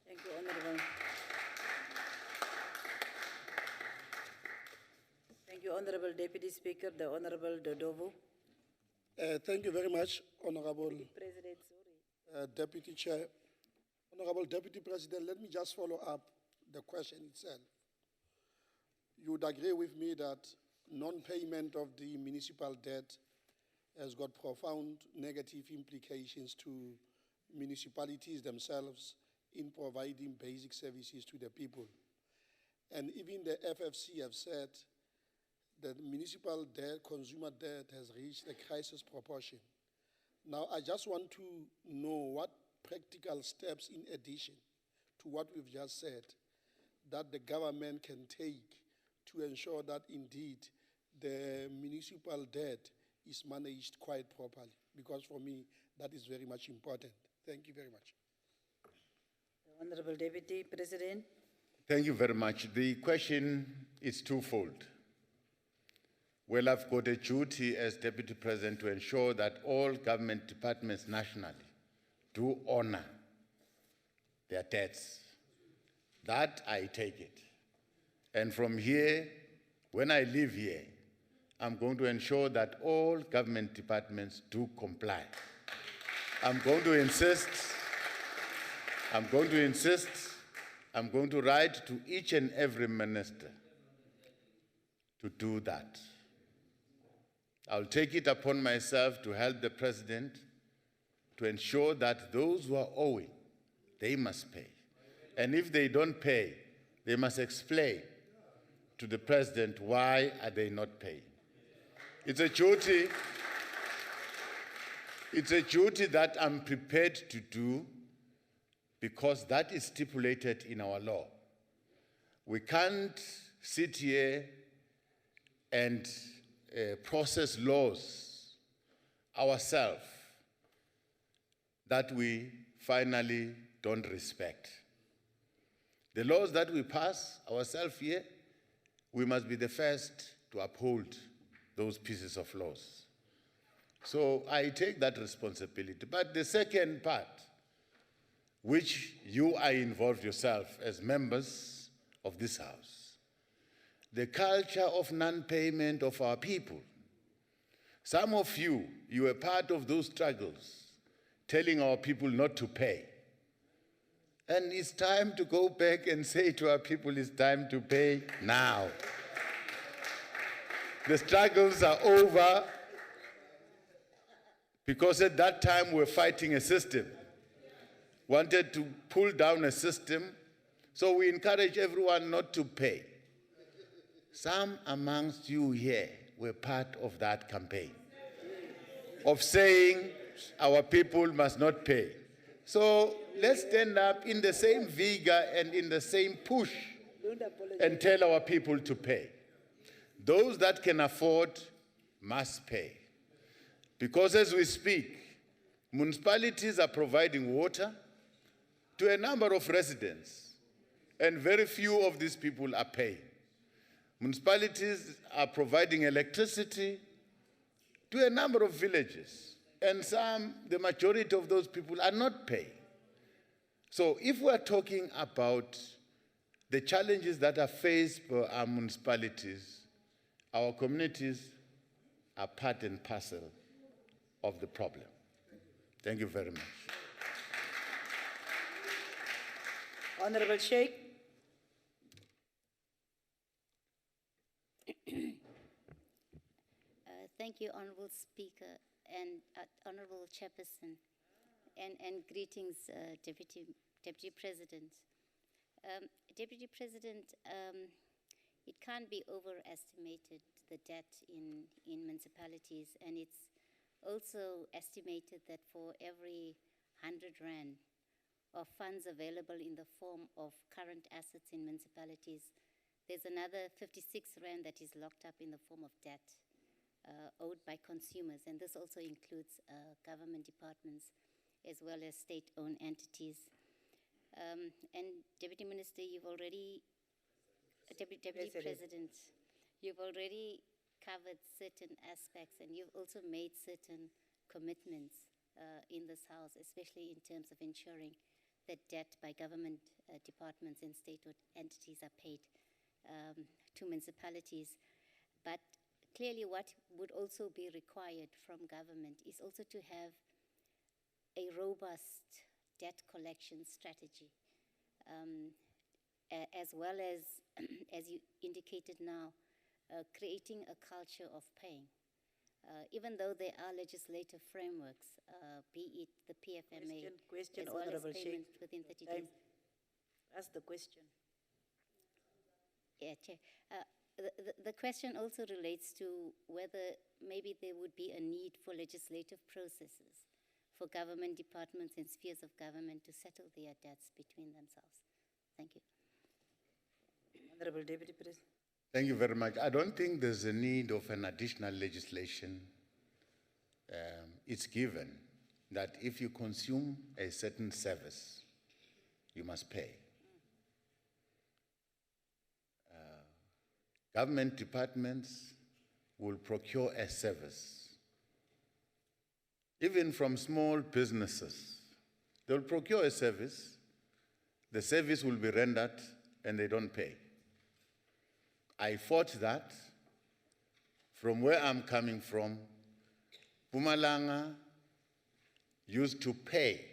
Thank you, Honorable. Thank you, Honorable Deputy Speaker, the Honorable Dodovo. Thank you very much, Honorable President, sorry. Deputy Chair. Honorable Deputy President, let me just follow up the question itself. You would agree with me that non-payment of the municipal debt has got profound negative implications to municipalities themselves in providing basic services to the people. And even the FFC have said that municipal debt, consumer debt has reached a crisis proportion. Now, I just want to know what practical steps, in addition to what we've just said, that the government can take to ensure that indeed the municipal debt is managed quite properly, because for me, that is very much important. Thank you very much. The Honorable Deputy President. Thank you very much. The question is twofold. Well, I've got a duty as Deputy President to ensure that all government departments nationally do honor their debts. That I take it. And from here, when I leave here, I'm going to ensure that all government departments do comply. I'm going to insist, I'm going to write to each and every minister to do that. I'll take it upon myself to help the President to ensure that those who are owing, they must pay. And if they don't pay, they must explain to the President why are they not paying. It's a duty that I'm prepared to do because that is stipulated in our law. We can't sit here and process laws ourselves that we finally don't respect. The laws that we pass ourselves here, we must be the first to uphold those pieces of laws. So I take that responsibility. But the second part, which you are involved yourself as members of this House, the culture of non-payment of our people. Some of you were part of those struggles, telling our people not to pay. And it's time to go back and say to our people, it's time to pay now. The struggles are over because at that time we're fighting a system. Wanted to pull down a system, so we encourage everyone not to pay. Some amongst you here were part of that campaign of saying our people must not pay. So let's stand up in the same vigor and in the same push and tell our people to pay. Those that can afford must pay. Because as we speak, municipalities are providing water to a number of residents, and very few of these people are paying. Municipalities are providing electricity to a number of villages, and the majority of those people are not paying. So if we're talking about the challenges that are faced by our municipalities, our communities are part and parcel of the problem. Thank you very much. Honorable Sheikh. Thank you, Honorable Speaker and Honorable Chairperson, and greetings, Deputy President. Deputy President, it can't be overestimated, the debt in municipalities, and it's also estimated that for every 100 rand of funds available in the form of current assets in municipalities, there's another 56 rand that is locked up in the form of debt owed by consumers, and this also includes government departments as well as state-owned entities. And Deputy Minister, you've already, Deputy President, you've already covered certain aspects, and you've also made certain commitments in this House, especially in terms of ensuring that debt by government departments and state-owned entities are paid to municipalities. But clearly what would also be required from government is also to have a robust debt collection strategy, as well as you indicated now, creating a culture of paying. Even though there are legislative frameworks, be it the PFMA, Question, as well as Honorable payment Sheikh. within 30 Time. days. Ask the question. Yeah, Chair. The question also relates to whether maybe there would be a need for legislative processes for government departments and spheres of government to settle their debts between themselves. Thank you. Honorable Deputy President. Thank you very much. I don't think there's a need of an additional legislation. It's given that if you consume a certain service, you must pay. Government departments will procure a service. Even from small businesses, they'll procure a service, the service will be rendered, and they don't pay. I fought that. From where I'm coming from, Mpumalanga used to pay,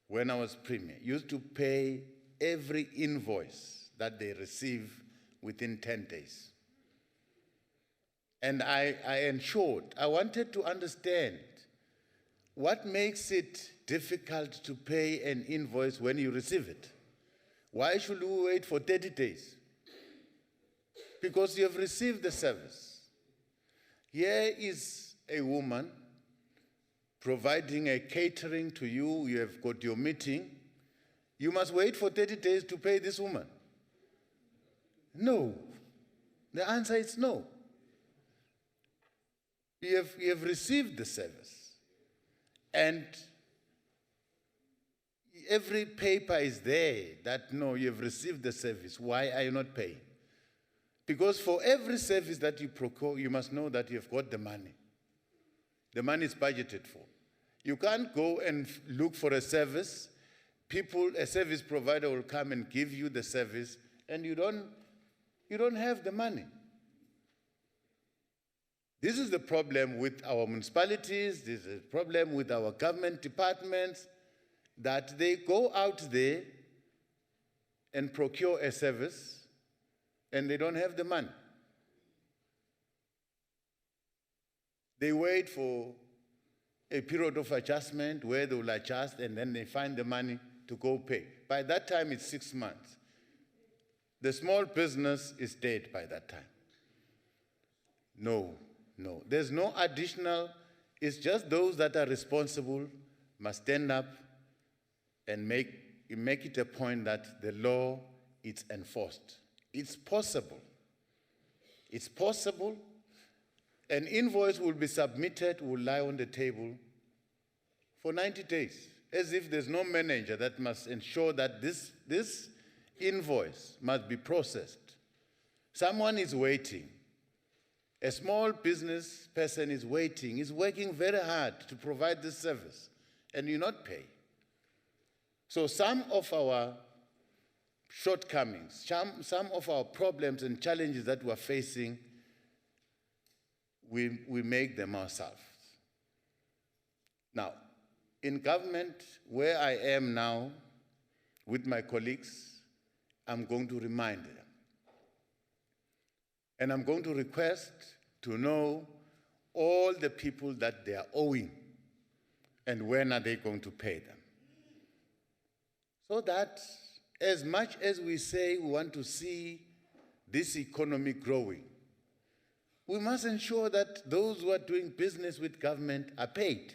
when I was premier, used to pay every invoice that they receive within 10 days. And I ensured, I wanted to understand what makes it difficult to pay an invoice when you receive it. Why should we wait for 30 days? Because you have received the service. Here is a woman providing a catering to you, you have got your meeting. You must wait for 30 days to pay this woman. No. The answer is no. You have received the service. And every paper is there that, no, you have received the service. Why are you not paying? Because for every service that you procure, you must know that you've got the money. The money is budgeted for. You can't go and look for a service. A service provider will come and give you the service, and you don't have the money. This is the problem with our municipalities, this is the problem with our government departments, that they go out there and procure a service, and they don't have the money. They wait for a period of adjustment where they will adjust, and then they find the money to go pay. By that time, it's 6 months. The small business is dead by that time. No. There's no additional. It's just those that are responsible must stand up and make it a point that the law is enforced. It's possible. It's possible. An invoice will be submitted, will lie on the table for 90 days, as if there's no manager that must ensure that this invoice must be processed. Someone is waiting. A small business person is waiting, is working very hard to provide this service, and you not pay. So some of our shortcomings, some of our problems and challenges that we're facing, we make them ourselves. Now, in government, where I am now with my colleagues, I'm going to remind them. And I'm going to request to know all the people that they are owing and when are they going to pay them. So that as much as we say we want to see this economy growing, we must ensure that those who are doing business with government are paid.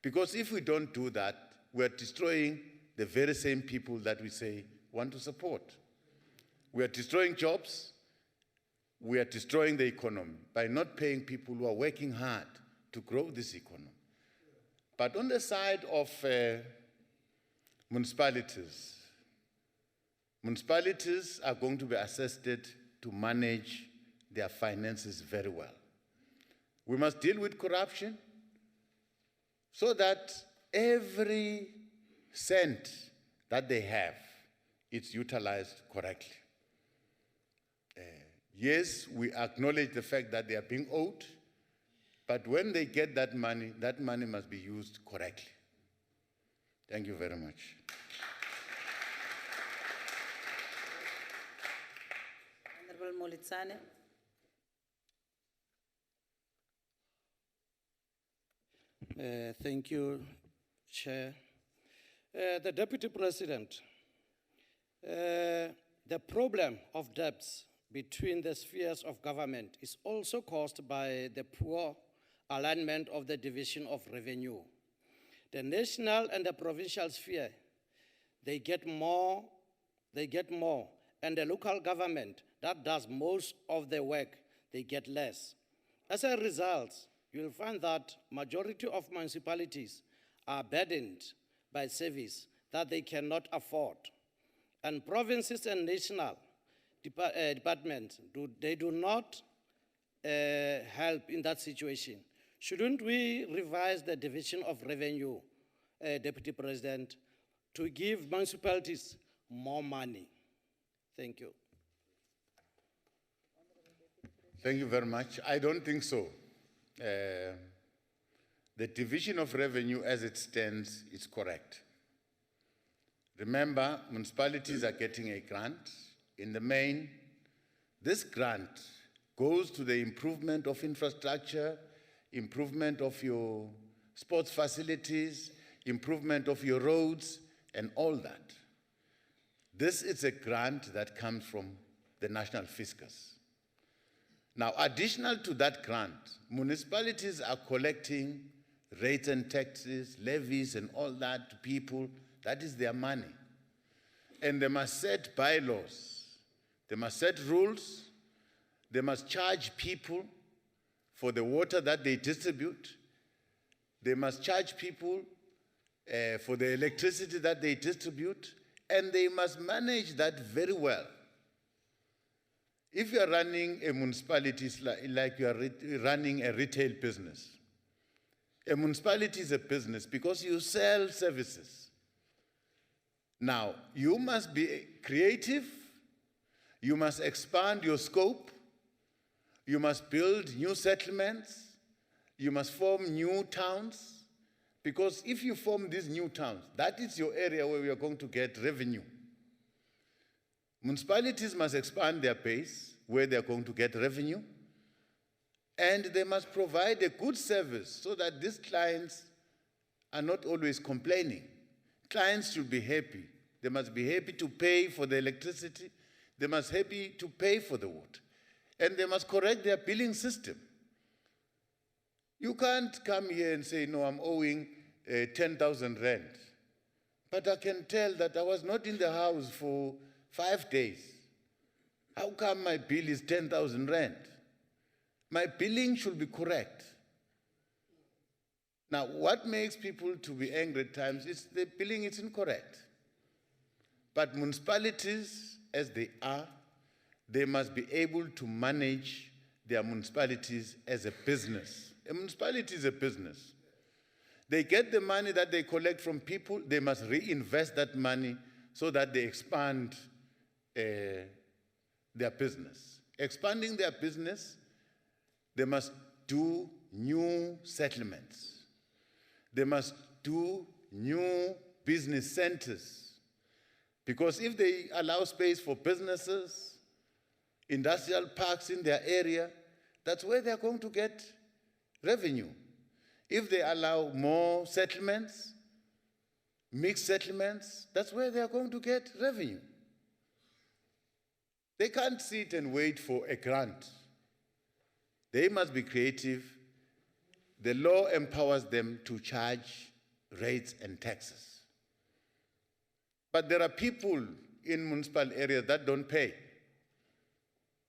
Because if we don't do that, we're destroying the very same people that we say want to support. We are destroying jobs. We are destroying the economy by not paying people who are working hard to grow this economy. But on the side of municipalities, municipalities are going to be assisted to manage their finances very well. We must deal with corruption so that every cent that they have is utilized correctly. Yes, we acknowledge the fact that they are being owed, but when they get that money must be used correctly. Thank you very much. Honorable Molitsane. Thank you, Chair. The Deputy President, the problem of debts between the spheres of government is also caused by the poor alignment of the division of revenue. The national and the provincial sphere, they get more, and the local government that does most of the work, they get less. As a result, you'll find that majority of municipalities are burdened by service that they cannot afford. And provinces and national departments, they do not help in that situation. Shouldn't we revise the division of revenue, Deputy President, to give municipalities more money? Thank you. Thank you very much. I don't think so. The division of revenue as it stands is correct. Remember, municipalities are getting a grant. In the main, this grant goes to the improvement of infrastructure, improvement of your sports facilities, improvement of your roads, and all that. This is a grant that comes from the national fiscus. Now, additional to that grant, municipalities are collecting rates and taxes, levies, and all that to people. That is their money. And they must set bylaws. They must set rules. They must charge people for the water that they distribute. They must charge people for the electricity that they distribute. And they must manage that very well. If you are running a municipality, it's like you are running a retail business. A municipality is a business because you sell services. Now, you must be creative. You must expand your scope. You must build new settlements. You must form new towns. Because if you form these new towns, that is your area where we are going to get revenue. Municipalities must expand their base where they are going to get revenue. And they must provide a good service so that these clients are not always complaining. Clients should be happy. They must be happy to pay for the electricity. They must be happy to pay for the water. And they must correct their billing system. You can't come here and say, no, I'm owing 10,000 rand. But I can tell that I was not in the house for 5 days. How come my bill is 10,000 rand? My billing should be correct. Now, what makes people to be angry at times is the billing is incorrect. But municipalities, as they are, they must be able to manage their municipalities as a business. A municipality is a business. They get the money that they collect from people, they must reinvest that money so that they expand their business. Expanding their business, they must do new settlements. They must do new business centers. Because if they allow space for businesses, industrial parks in their area, that's where they're going to get revenue. If they allow more settlements, mixed settlements, that's where they're going to get revenue. They can't sit and wait for a grant. They must be creative. The law empowers them to charge rates and taxes. But there are people in municipal areas that don't pay,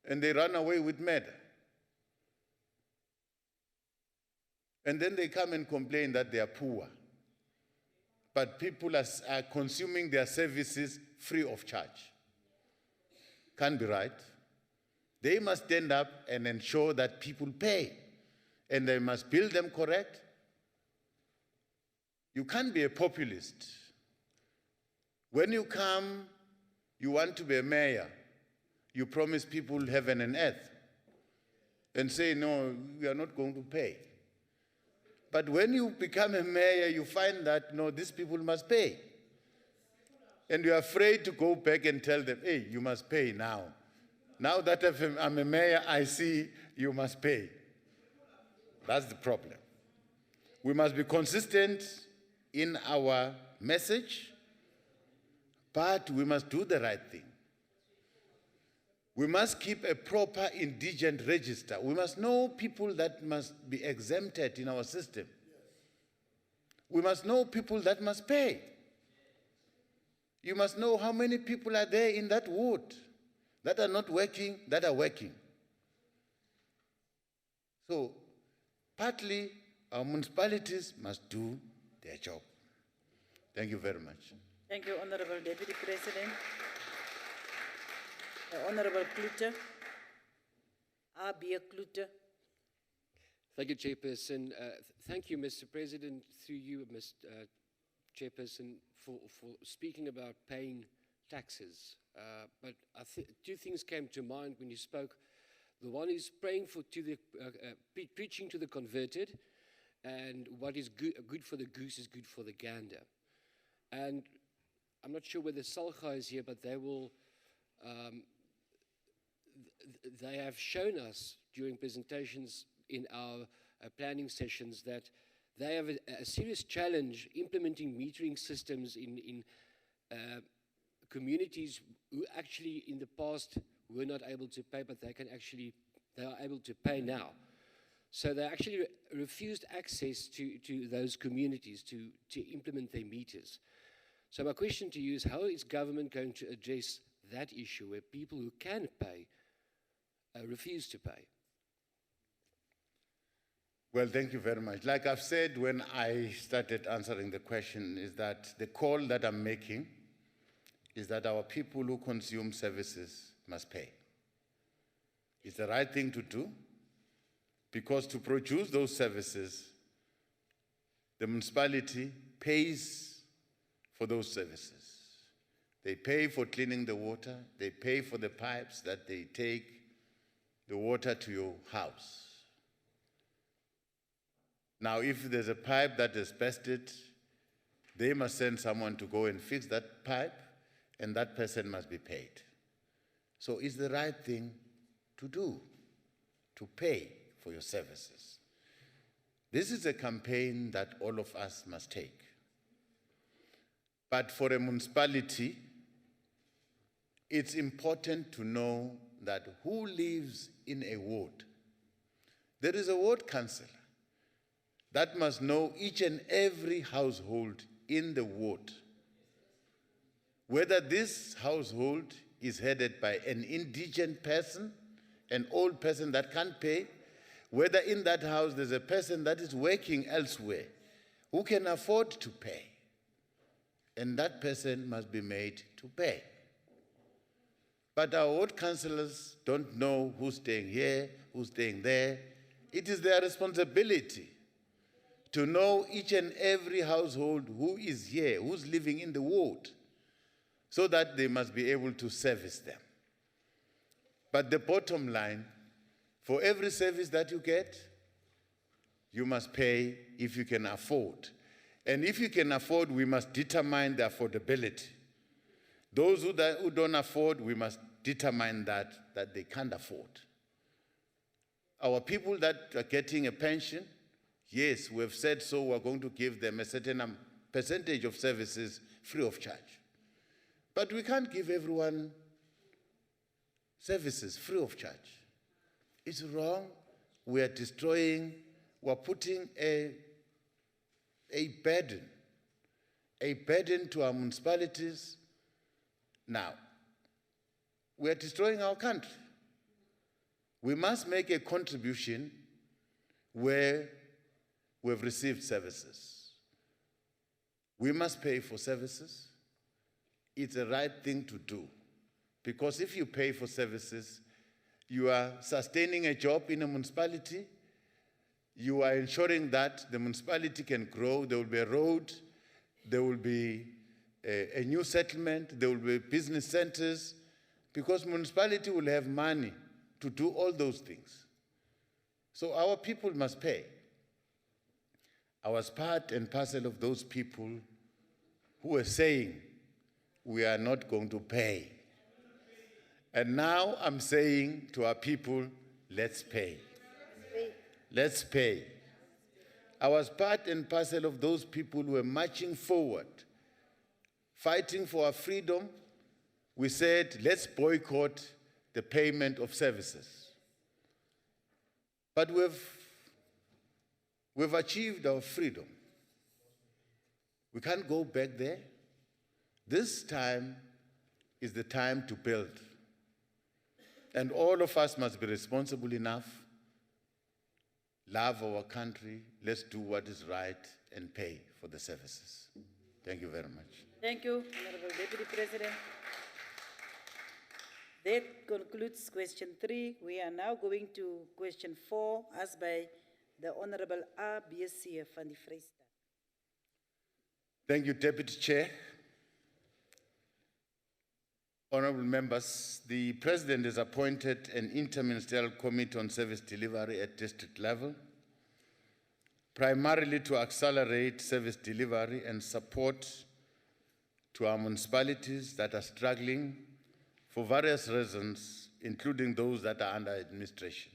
and they run away with murder. And then they come and complain that they are poor. But people are consuming their services free of charge. Can't be right. They must stand up and ensure that people pay. And they must bill them correct. You can't be a populist. When you come, you want to be a mayor. You promise people heaven and earth. And say, no, we are not going to pay. But when you become a mayor, you find that, no, these people must pay. And you're afraid to go back and tell them, hey, you must pay now. Now that I'm a mayor, I see you must pay. That's the problem. We must be consistent in our message, but we must do the right thing. We must keep a proper indigent register. We must know people that must be exempted in our system. We must know people that must pay. You must know how many people are there in that ward that are not working, that are working. So, partly, our municipalities must do their job. Thank you very much. Thank you, Honorable Deputy President. Honorable Klute. Abia Klute. Thank you, Chairperson. Thank you, Mr. President, through you, Mr. Chairperson, for speaking about paying taxes. But two things came to mind when you spoke. The one is praying preaching to the converted, and what is good for the goose is good for the gander. And I'm not sure whether Salcha is here, but they will. They have shown us during presentations in our planning sessions that they have a serious challenge implementing metering systems in communities who actually in the past were not able to pay, but they are able to pay now. So they actually refused access to those communities to implement their meters. So my question to you is, how is government going to address that issue where people who can pay refuse to pay? Well, thank you very much. Like I've said when I started answering the question, is that the call that I'm making is that our people who consume services must pay. It's the right thing to do, because to produce those services, the municipality pays for those services. They pay for cleaning the water, they pay for the pipes that they take the water to your house. Now, if there's a pipe that is busted, they must send someone to go and fix that pipe, and that person must be paid. So it's the right thing to do, to pay for your services. This is a campaign that all of us must take. But for a municipality, it's important to know that who lives in a ward. There is a ward councillor that must know each and every household in the ward. Whether this household is headed by an indigent person, an old person that can't pay, whether in that house there's a person that is working elsewhere who can afford to pay, and that person must be made to pay. But our ward councillors don't know who's staying here, who's staying there. It is their responsibility to know each and every household who is here, who's living in the ward, so that they must be able to service them. But the bottom line, for every service that you get, you must pay if you can afford. And if you can afford, we must determine the affordability. Those who don't afford, we must determine that they can't afford. Our people that are getting a pension, yes, we have said so, we're going to give them a certain percentage of services free of charge. But we can't give everyone services free of charge. It's wrong. We are destroying, we're putting a burden to our municipalities. Now, we are destroying our country. We must make a contribution where we've received services. We must pay for services. It's the right thing to do. Because if you pay for services, you are sustaining a job in a municipality, you are ensuring that the municipality can grow, there will be a road, there will be a new settlement, there will be business centers, because municipality will have money to do all those things. So our people must pay. I was part and parcel of those people who were saying, we are not going to pay. And now I'm saying to our people, let's pay. Let's pay. I was part and parcel of those people who were marching forward, fighting for our freedom. We said, let's boycott the payment of services. But we've achieved our freedom. We can't go back there. This time is the time to build. And all of us must be responsible enough, love our country, let's do what is right and pay for the services. Thank you very much. Thank you, Honorable Deputy President. That concludes question 3. We are now going to question 4, asked by the Honorable RBSC van die Vrystaat. Thank you, Deputy Chair. Honorable members, the President has appointed an interministerial committee on service delivery at district level, primarily to accelerate service delivery and support to our municipalities that are struggling for various reasons, including those that are under administration.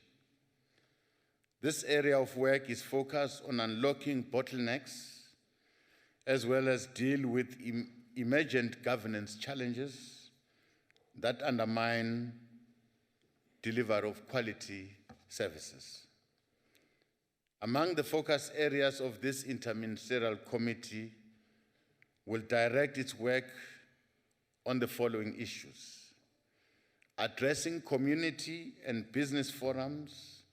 This area of work is focused on unlocking bottlenecks, as well as deal with emergent governance challenges that undermine delivery of quality services. Among the focus areas of this interministerial committee will direct its work on the following issues: addressing community and business forums,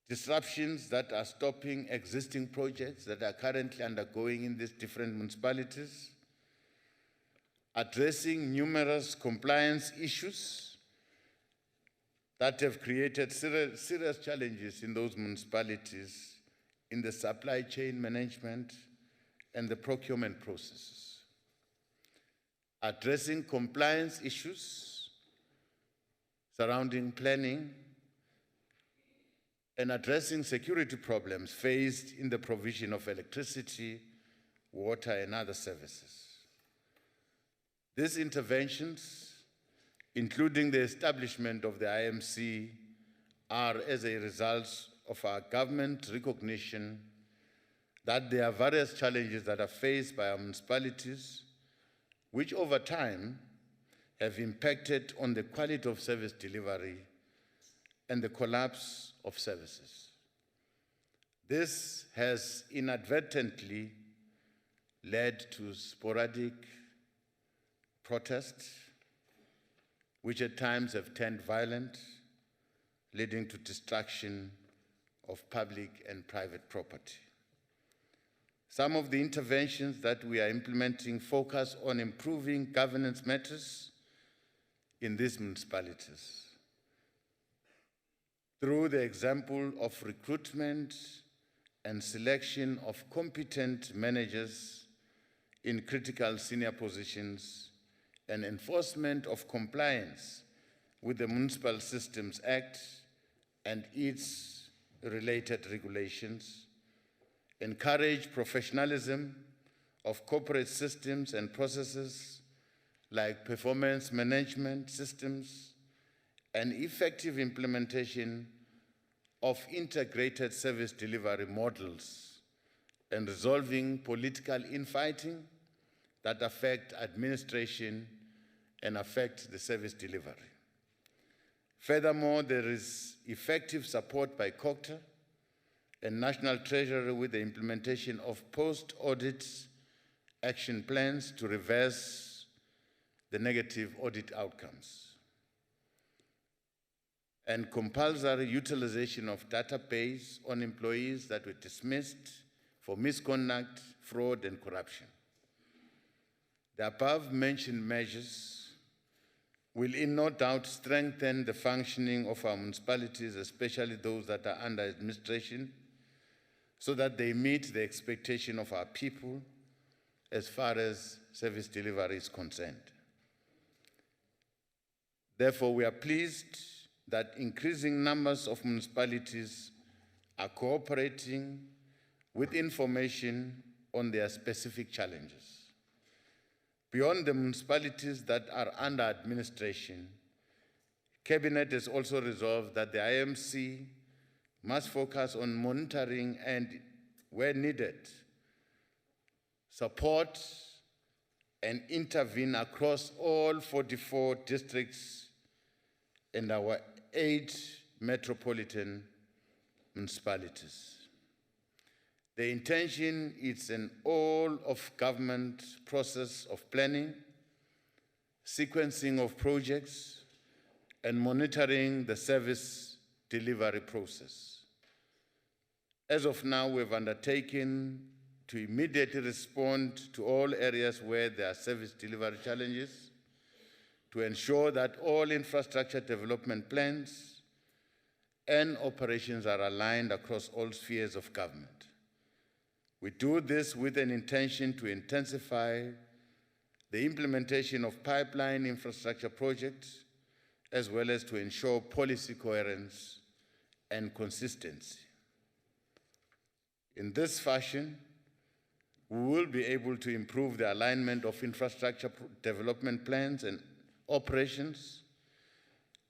disruptions that are stopping existing projects that are currently undergoing in these different municipalities, addressing numerous compliance issues that have created serious challenges in those municipalities in the supply chain management and the procurement processes, addressing compliance issues surrounding planning, and addressing security problems faced in the provision of electricity, water, and other services. These interventions, including the establishment of the IMC, are as a result of our government recognition that there are various challenges that are faced by our municipalities, which over time have impacted on the quality of service delivery and the collapse of services. This has inadvertently led to sporadic protests, which at times have turned violent, leading to destruction of public and private property. Some of the interventions that we are implementing focus on improving governance matters in these municipalities through the example of recruitment and selection of competent managers in critical senior positions, and enforcement of compliance with the Municipal Systems Act and its related regulations, encourage professionalism of corporate systems and processes like performance management systems and effective implementation of integrated service delivery models and resolving political infighting that affect administration and affect the service delivery. Furthermore, there is effective support by COCTA and National Treasury with the implementation of post-audit action plans to reverse the negative audit outcomes, and compulsory utilization of database on employees that were dismissed for misconduct, fraud, and corruption. The above-mentioned measures will in no doubt strengthen the functioning of our municipalities, especially those that are under administration, so that they meet the expectation of our people as far as service delivery is concerned. Therefore, we are pleased that increasing numbers of municipalities are cooperating with information on their specific challenges. Beyond the municipalities that are under administration, Cabinet has also resolved that the IMC must focus on monitoring and, where needed, support and intervene across all 44 districts and our 8 metropolitan municipalities. The intention is an all-of-government process of planning, sequencing of projects, and monitoring the service delivery process. As of now, we have undertaken to immediately respond to all areas where there are service delivery challenges, to ensure that all infrastructure development plans and operations are aligned across all spheres of government. We do this with an intention to intensify the implementation of pipeline infrastructure projects, as well as to ensure policy coherence and consistency. In this fashion, we will be able to improve the alignment of infrastructure development plans and operations,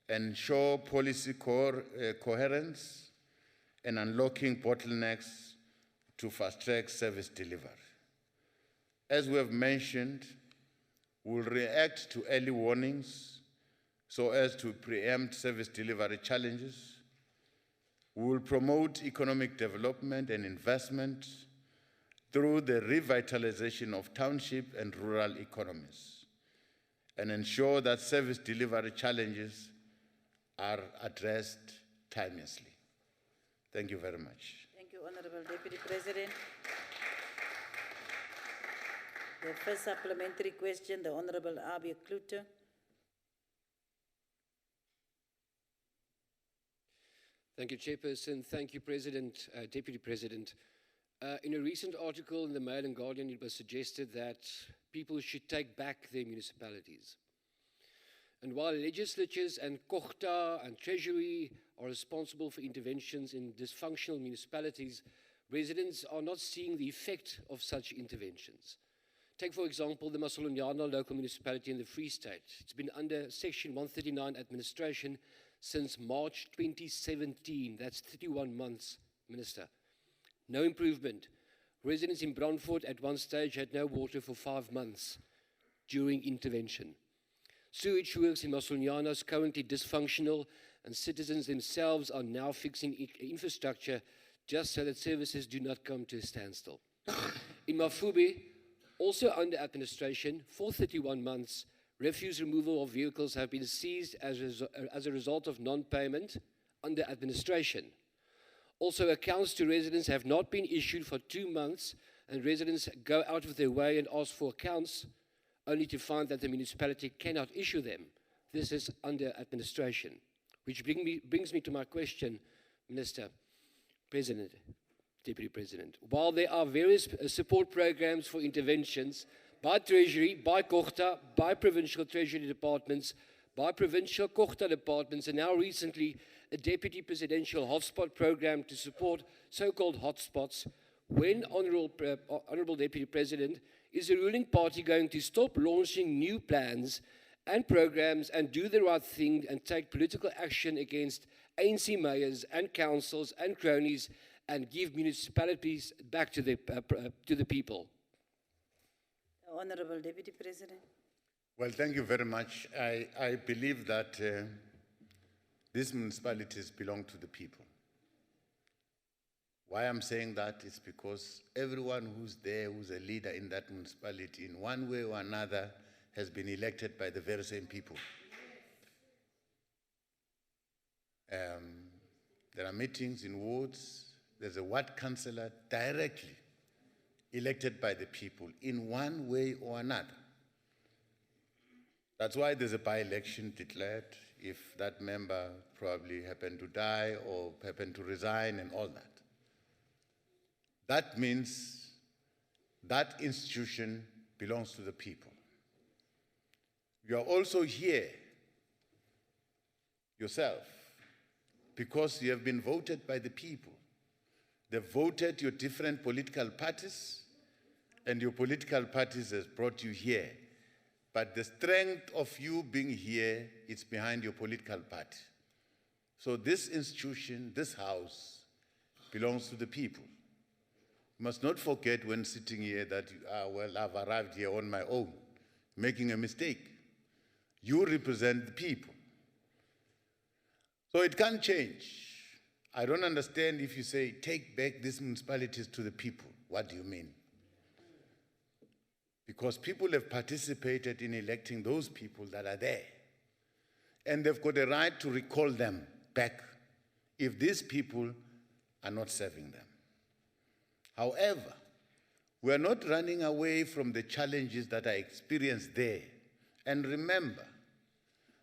ensure policy coherence, and unlocking bottlenecks to fast-track service delivery. As we have mentioned, we will react to early warnings so as to preempt service delivery challenges. We will promote economic development and investment through the revitalization of township and rural economies, and ensure that service delivery challenges are addressed timelessly. Thank you very much. Thank you, Honorable Deputy President. The first supplementary question, the Honorable Abia Klute. Thank you, Chairperson. Thank you, President, Deputy President. In a recent article in the Mail and Guardian, it was suggested that people should take back their municipalities. And while legislatures and COGTA and Treasury are responsible for interventions in dysfunctional municipalities, residents are not seeing the effect of such interventions. Take, for example, the Masolonyana local municipality in the Free State. It's been under Section 139 administration since March 2017. That's 31 months, Minister. No improvement. Residents in Brandfort at one stage had no water for 5 months during intervention. Sewage works in Masolonyana is currently dysfunctional, and citizens themselves are now fixing infrastructure just so that services do not come to a standstill. In Mafube, also under administration, for 31 months, refuse removal of vehicles have been seized as a result of non-payment under administration. Also, accounts to residents have not been issued for 2 months, and residents go out of their way and ask for accounts, only to find that the municipality cannot issue them. This is under administration. Which brings me to my question, Minister, President. Deputy President. While there are various support programs for interventions by Treasury, by Kochta, by provincial Treasury departments, by provincial Kochta departments, and now recently a Deputy Presidential Hotspot program to support so-called hotspots, when, Honourable Deputy President, is the ruling party going to stop launching new plans and programs and do the right thing and take political action against ANC mayors and councils and cronies and give municipalities back to the people? Honourable Deputy President. Well, thank you very much. I believe that these municipalities belong to the people. Why I'm saying that is because everyone who's there, who's a leader in that municipality, in one way or another, has been elected by the very same people. There are meetings in wards. There's a ward councillor directly elected by the people in one way or another. That's why there's a by-election declared if that member probably happened to die or happened to resign and all that. That means that institution belongs to the people. You are also here yourself because you have been voted by the people. They've voted your different political parties, and your political parties has brought you here. But the strength of you being here is behind your political party. So this institution, this house, belongs to the people. You must not forget when sitting here that, well, I've arrived here on my own, making a mistake. You represent the people. So it can't change. I don't understand if you say, take back these municipalities to the people. What do you mean? Because people have participated in electing those people that are there. And they've got a right to recall them back if these people are not serving them. However, we are not running away from the challenges that are experienced there. And remember,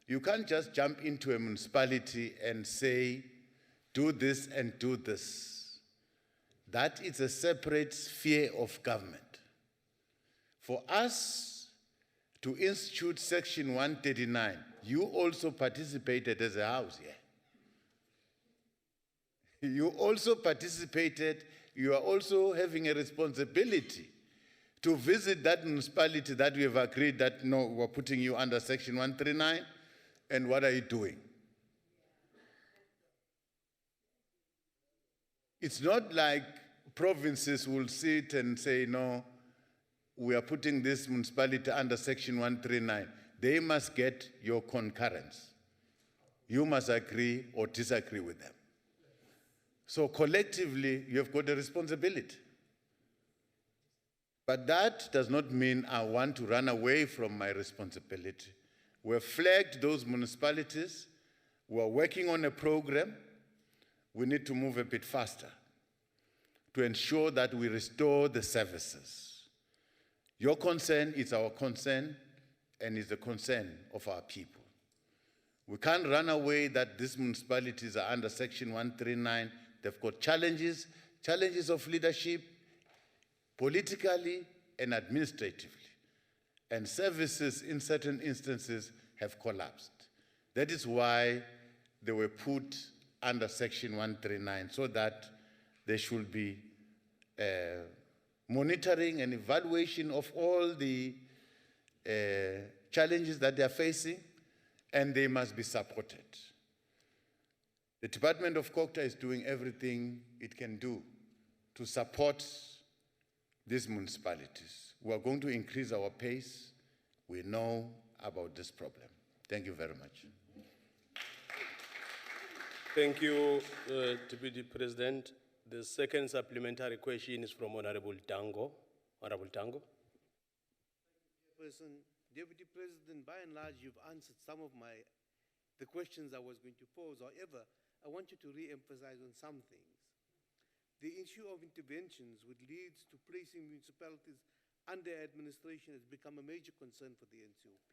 you can't just jump into a municipality and say, do this and do this. That is a separate sphere of government. For us to institute Section 139, you also participated as a house here. You also participated, you are also having a responsibility to visit that municipality that we have agreed that, no, we're putting you under Section 139, and what are you doing? It's not like provinces will sit and say, no, we are putting this municipality under Section 139. They must get your concurrence. You must agree or disagree with them. So collectively, you have got a responsibility. But that does not mean I want to run away from my responsibility. We have flagged those municipalities. We are working on a program. We need to move a bit faster to ensure that we restore the services. Your concern is our concern and is the concern of our people. We can't run away that these municipalities are under Section 139. They've got challenges of leadership, politically and administratively. And services in certain instances have collapsed. That is why they were put under Section 139, so that there should be monitoring and evaluation of all the challenges that they are facing, and they must be supported. The Department of Kochta is doing everything it can do to support these municipalities. We are going to increase our pace. We know about this problem. Thank you very much. Thank you, Deputy President. The second supplementary question is from Honorable Tango. Honorable Tango. Deputy President, by and large, you've answered some of the questions I was going to pose. However, I want you to re-emphasize on some things. The issue of interventions which leads to placing municipalities under administration has become a major concern for the NCOP.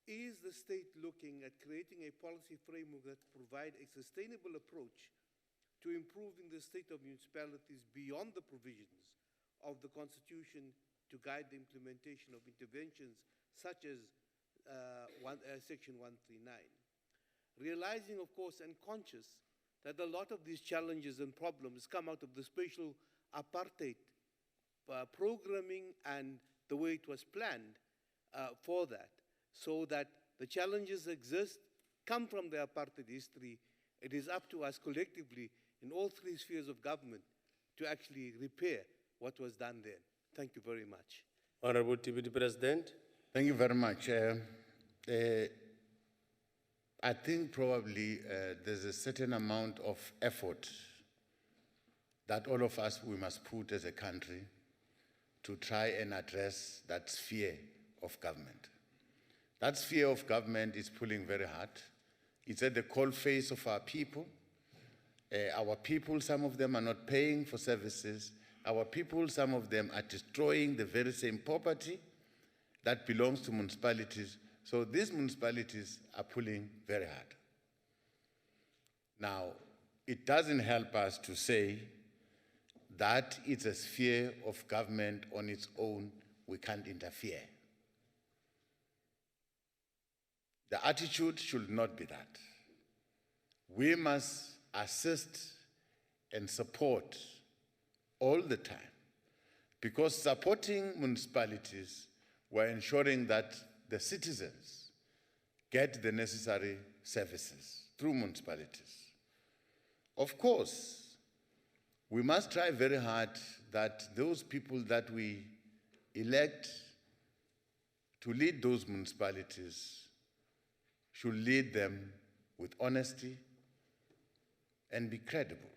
Is the state looking at creating a policy framework that provides a sustainable approach to improving the state of municipalities beyond the provisions of the Constitution to guide the implementation of interventions such as Section 139. Realizing, of course, and conscious that a lot of these challenges and problems come out of the special apartheid programming and the way it was planned for that, so that the challenges exist, come from the apartheid history. It is up to us collectively in all three spheres of government to actually repair what was done then. Thank you very much. Honorable Deputy President. Thank you very much. I think probably there's a certain amount of effort that all of us, we must put as a country to try and address that sphere of government. That sphere of government is pulling very hard. It's at the cold face of our people. Our people, some of them are not paying for services. Our people, some of them are destroying the very same property that belongs to municipalities. So these municipalities are pulling very hard. Now, it doesn't help us to say that it's a sphere of government on its own, we can't interfere. The attitude should not be that. We must assist and support all the time, because supporting municipalities, we're ensuring that the citizens get the necessary services through municipalities. Of course, we must try very hard that those people that we elect to lead those municipalities should lead them with honesty and be credible.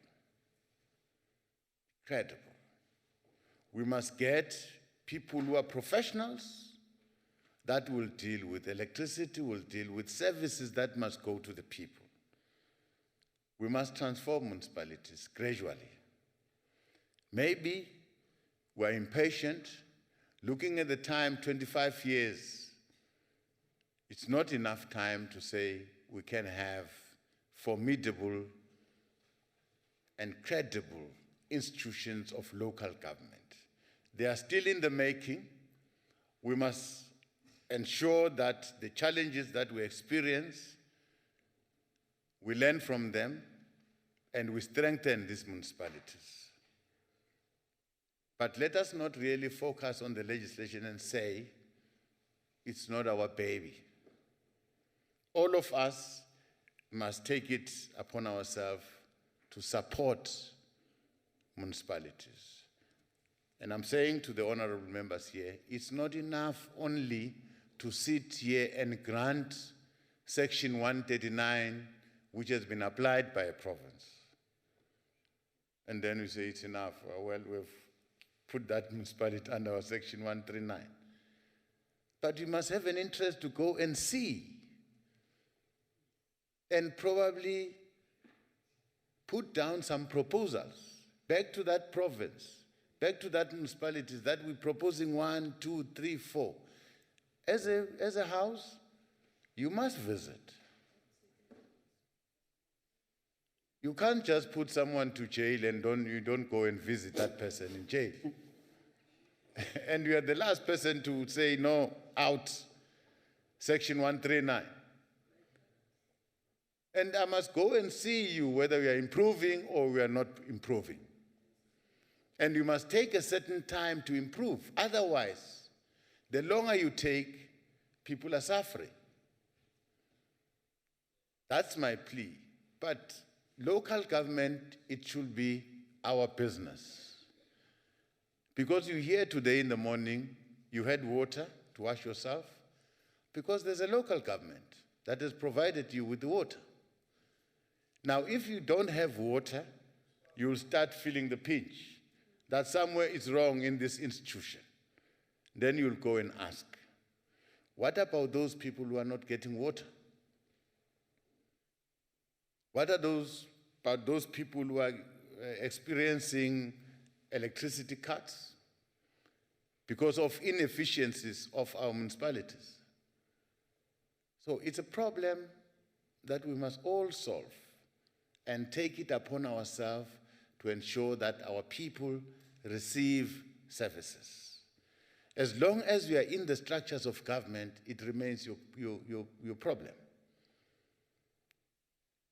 Credible. We must get people who are professionals that will deal with electricity, will deal with services that must go to the people. We must transform municipalities gradually. Maybe we're impatient. Looking at the time, 25 years, it's not enough time to say we can have formidable and credible institutions of local government. They are still in the making. We must ensure that the challenges that we experience, we learn from them and we strengthen these municipalities. But let us not really focus on the legislation and say, it's not our baby. All of us must take it upon ourselves to support municipalities. And I'm saying to the honorable members here, it's not enough only to sit here and grant Section 139, which has been applied by a province. And then we say it's enough. Well, we've put that municipality under our Section 139. But you must have an interest to go and see and probably put down some proposals back to that province, back to that municipality that we're proposing 1, 2, 3, 4. As a house, you must visit. You can't just put someone to jail and you don't go and visit that person in jail. And you are the last person to say, no, out, Section 139. And I must go and see you whether we are improving or we are not improving. And you must take a certain time to improve. Otherwise, the longer you take, people are suffering. That's my plea. But local government, it should be our business. Because you're here today in the morning, you had water to wash yourself, because there's a local government that has provided you with the water. Now, if you don't have water, you'll start feeling the pinch that somewhere is wrong in this institution. Then you'll go and ask, what about those people who are not getting water? What are about those people who are experiencing electricity cuts because of inefficiencies of our municipalities? So it's a problem that we must all solve. and take it upon ourselves to ensure that our people receive services. As long as we are in the structures of government, it remains your problem.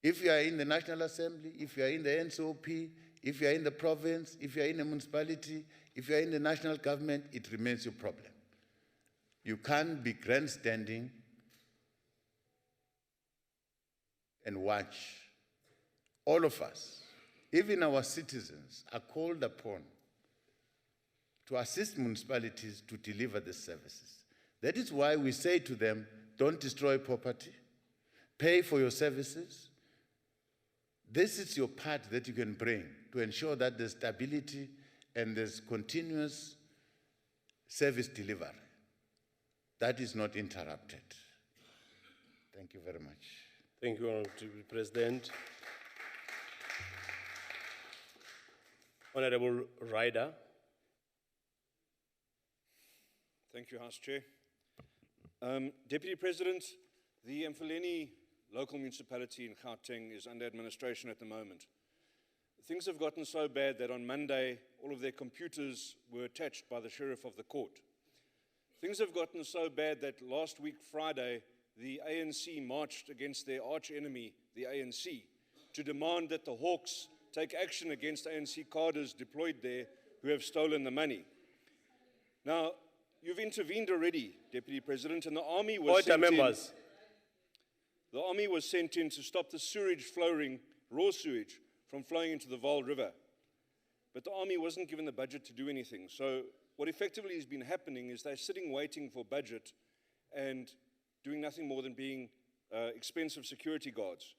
If you are in the National Assembly, if you are in the NCOP, if you are in the province, if you are in a municipality, if you are in the national government, it remains your problem. You can't be grandstanding and watch. All of us, even our citizens, are called upon to assist municipalities to deliver the services. That is why we say to them, don't destroy property, pay for your services. This is your part that you can bring to ensure that there's stability and there's continuous service delivery. That is not interrupted. Thank you very much. Thank you, Honorable President. Honorable Ryder. Thank you, House Chair. Deputy President, the Plenary local municipality in Gauteng is under administration at the moment. Things have gotten so bad that on Monday, all of their computers were attached by the sheriff of the court. Things have gotten so bad that last week, Friday, the ANC marched against their arch enemy, the ANC, to demand that the Hawks take action against ANC cadres deployed there who have stolen the money. Now, you've intervened already, Deputy President, and the army was The army was sent in to stop the sewage flowing, raw sewage, from flowing into the Vaal River. But the army wasn't given the budget to do anything. So what effectively has been happening is they're sitting waiting for budget and doing nothing more than being expensive security guards.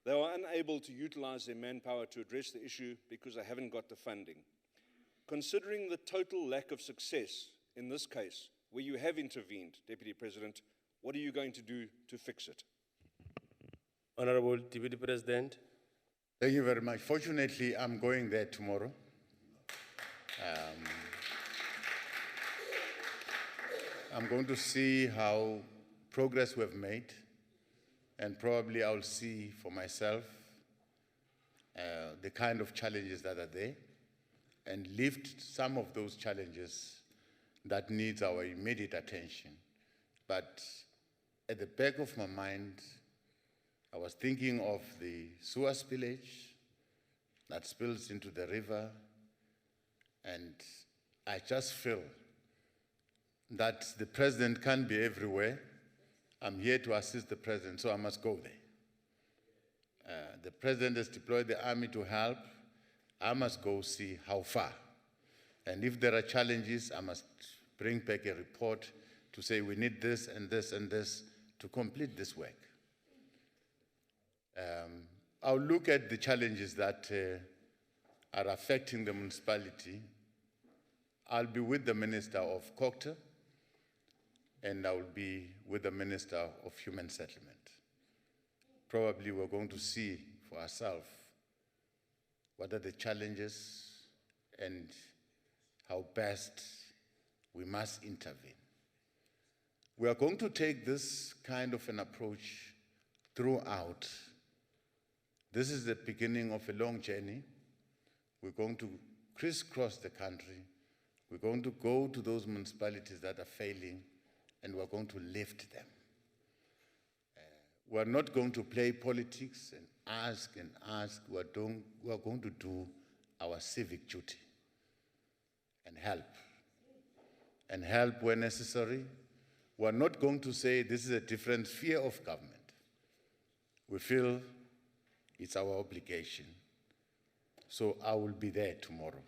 They are unable to utilize their manpower to address the issue because they haven't got the funding. Considering the total lack of success in this case, where you have intervened, Deputy President, what are you going to do to fix it? Honorable Deputy President. Thank you very much. Fortunately, I'm going there tomorrow. I'm going to see how progress we've made, and probably I'll see for myself the kind of challenges that are there, and lift some of those challenges that needs our immediate attention. But at the back of my mind, I was thinking of the sewer spillage that spills into the river, and I just feel that the president can't be everywhere. I'm here to assist the president, so I must go there. The president has deployed the army to help. I must go see how far. And if there are challenges, I must bring back a report to say we need this and this and this to complete this work. I'll look at the challenges that are affecting the municipality. I'll be with the Minister of Culture, and I'll be with the Minister of Human Settlement. Probably we're going to see for ourselves what are the challenges and how best we must intervene. We are going to take this kind of an approach throughout. This is the beginning of a long journey. We're going to crisscross the country. We're going to go to those municipalities that are failing, and we're going to lift them. We're not going to play politics and ask and ask. We're going to do our civic duty and help where necessary. We're not going to say this is a different sphere of government. We feel it's our obligation. So I will be there tomorrow.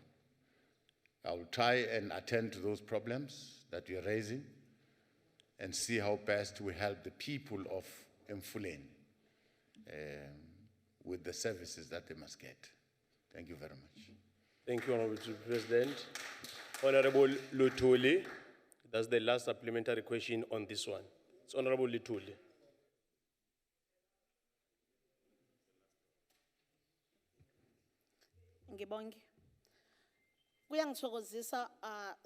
I will try and attend to those problems that we are raising and see how best we help the people of Mfuleni with the services that they must get. Thank you very much. Thank you, Honorable President. Honorable Lutuli, that's the last supplementary question on this one. It's Honorable Lutuli. Ngibonge. Kuyangithokozisa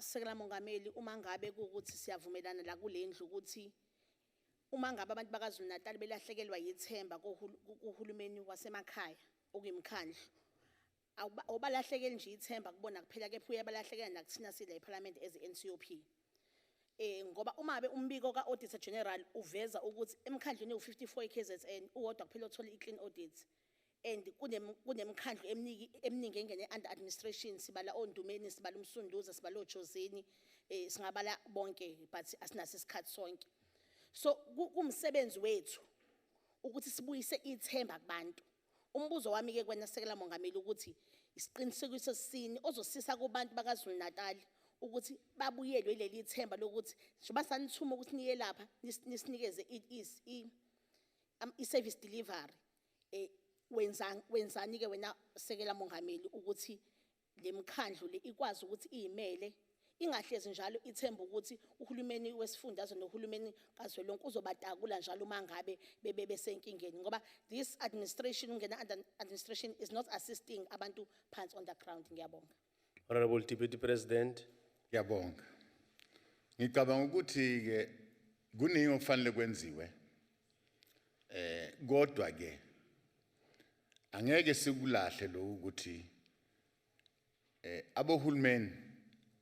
Sekela Mongameli uma ngabe ukuthi siyavumelana la kule ndlu ukuthi uma ngabe abantu bakaZulu Natal belahlekelwa yithemba kuhulumeni wasemakhaya okuyimkhandlu awubalahlekeli nje ithemba kubona kuphela kepha uyabalahlekela nakuthina sile eParliament as NCOP ngoba uma abe umbiko ka-Auditor General uveza ukuthi emkhandlweni u54 KZN uwodwa kuphela othola i-clean audit and kunemkhandlu eminingi engene under administration sibala ondumeni sibala umsunduza sibala ojozeni singabala bonke but asinaso isikhathi sonke so kumsebenzi wethu ukuthi sibuyise ithemba kubantu umbuzo wami ke kwena Sekela Mongameli ukuthi isiqinisekiso sini ozosisa kubantu bakaZulu Natal ukuthi babuyelwe leli ithemba lokuthi njengoba sanithuma ukuthi niye lapha nisinikeze i-service delivery wenzani ke wena Sekela Mongameli ukuthi lemkhandlu le ikwazi ukuthi izimele ingahlezi njalo ithemba ukuthi uhulumeni wesifundazwe nohulumeni kazwelonke uzobatakula njalo mangabe besenkingeni ngoba this administration ungena administration is not assisting abantu phansi on the ground. Ngiyabonga. Honorable Deputy President. Ngiyabonga. Ngicabanga ukuthi ke kuningi okufanele kwenziwe kodwa ke angeke sikulahle lo ukuthi abohulumeni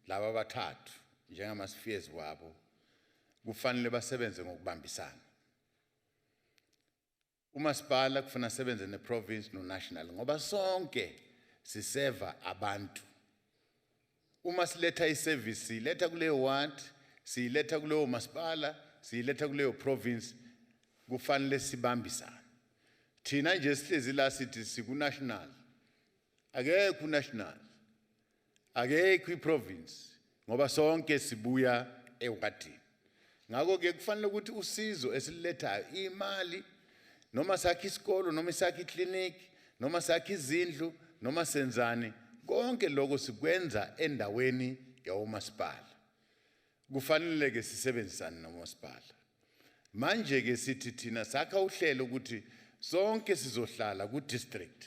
laba bathathu njengama-spheres wabo kufanele basebenze ngokubambisana. Umasipala kufanele asebenze ne-province no-national ngoba sonke siseva abantu. Uma siletha i-service siletha kuleyo ward, siletha kuleyo masipala, siletha kuleyo province kufanele sibambisana. Thina nje sihlezi la sithi siku-national, akekho national, akekho i-province ngoba sonke sibuya ewadini. Ngakho ke kufanele ukuthi usizo esilethayo imali noma sakhe isikolo noma sakhe iclinic noma sakhe izindlu noma senzani konke lokho sikwenza endaweni yawomasipala. Kufanele ke sisebenzisane nomasipala. Manje ke sithi thina sakha uhlelo ukuthi sonke sizohlala ku district.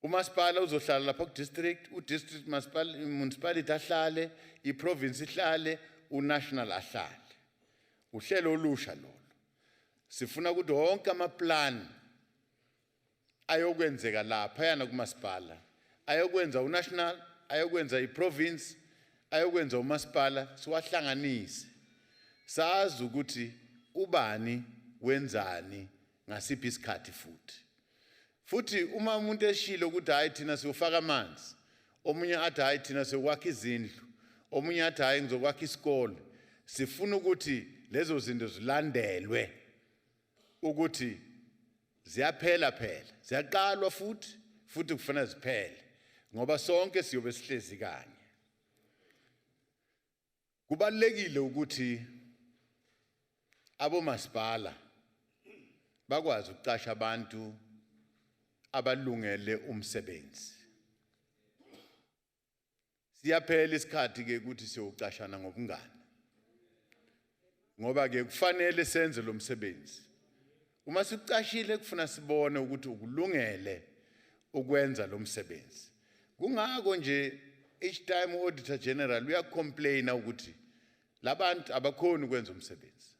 Umasipala uzohlala lapha ku district, district municipality ahlale, i-province ihlale, national ahlale. Uhlelo olusha lolo. Sifuna ukuthi wonke amaplan ayokwenzeka lapha yana kumasipala, ayokwenza unational, ayokwenza i-province, ayokwenza umasipala, siwahlanganise. Sazi ukuthi ubani wenzani ngasiphi isikhathi futhi. Futhi uma umuntu eshilo ukuthi hayi thina siyofaka amanzi, omunye athi hayi thina siyokwakha izindlu, omunye athi hayi ngizokwakha isikole, sifuna ukuthi lezo zinto zilandelwe ukuthi ziyaphela ziyaqalwa futhi kufanele ziphele ngoba sonke siyobe sihlezi kanye. Kubalekile ukuthi abomasipala bakwazi ukuqasha abantu abalungele umsebenzi. Siyaphela isikhathi ke ukuthi siyoqashana ngobungani. Ngoba ke kufanele senze lo msebenzi. Uma siqashile kufuna sibone ukuthi ukulungele ukwenza lo msebenzi. Kungako nje each time auditor general uyacomplaina ukuthi labantu abakhona ukwenza umsebenzi.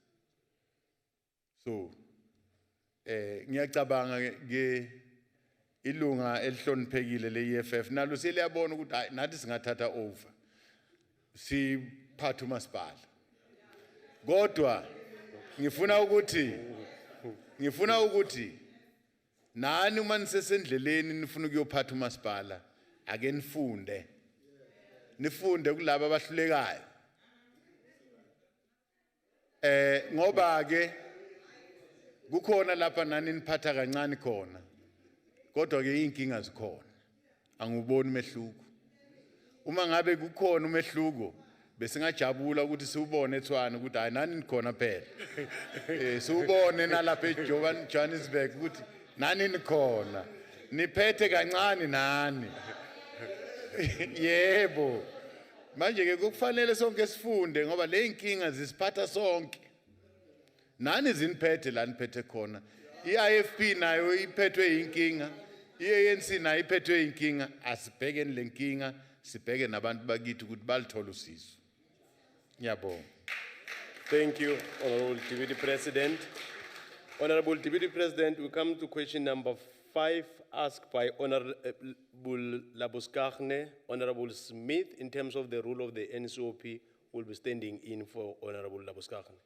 So ngiyacabanga ke ilunga elihloniphekile le-EFF nalo seliyabona ukuthi hayi nathi singathatha over siphathe umasipala. Kodwa ngifuna ukuthi nani uma nisesendleleni nifuna ukuyophatha umasipala ake nifunde kulabo abahlulekayo. Ngoba ke kukhona lapha nani niphatha kancane khona. Kodwa ke inkinga zikhona. Anguboni umehluko. Uma ngabe kukhona umehluko bese ngajabula ukuthi siubone eTswaing ukuthi hayi nani nikhona phela. Siubone nalapha eJohannesburg ukuthi nani nikhona. Niphethe kancane nani. Yebo. Manje ke kufanele sonke sifunde ngoba le inkinga zisiphatha sonke. Nani ziniphethe la niphethe khona. I-IFP nayo iphethwe inkinga, i-ANC nayo iphethwe inkinga, asibhekeni le nkinga, sibheke nabantu bakithi ukuthi balithola usizo. Ngiyabonga. Thank you, Honorable Deputy President. Honorable Deputy President, we come to question number 5, asked by Honorable Labuskaghni. Honorable Smith, in terms of the rule of the NCOP, will be standing in for Honorable Labuskaghni.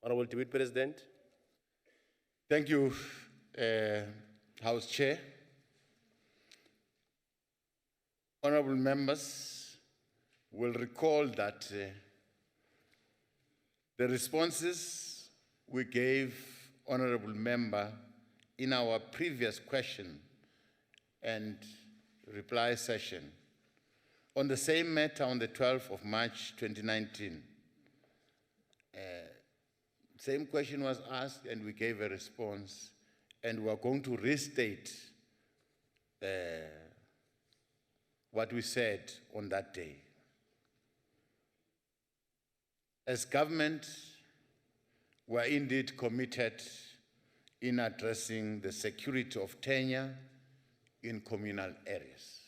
Honorable Deputy President. Thank you, House Chair. Honorable members will recall that the responses we gave Honorable Member in our previous question and reply session on the same matter on the 12th of March 2019. Same question was asked and we gave a response, and we are going to restate what we said on that day. As government, we are indeed committed in addressing the security of tenure in communal areas.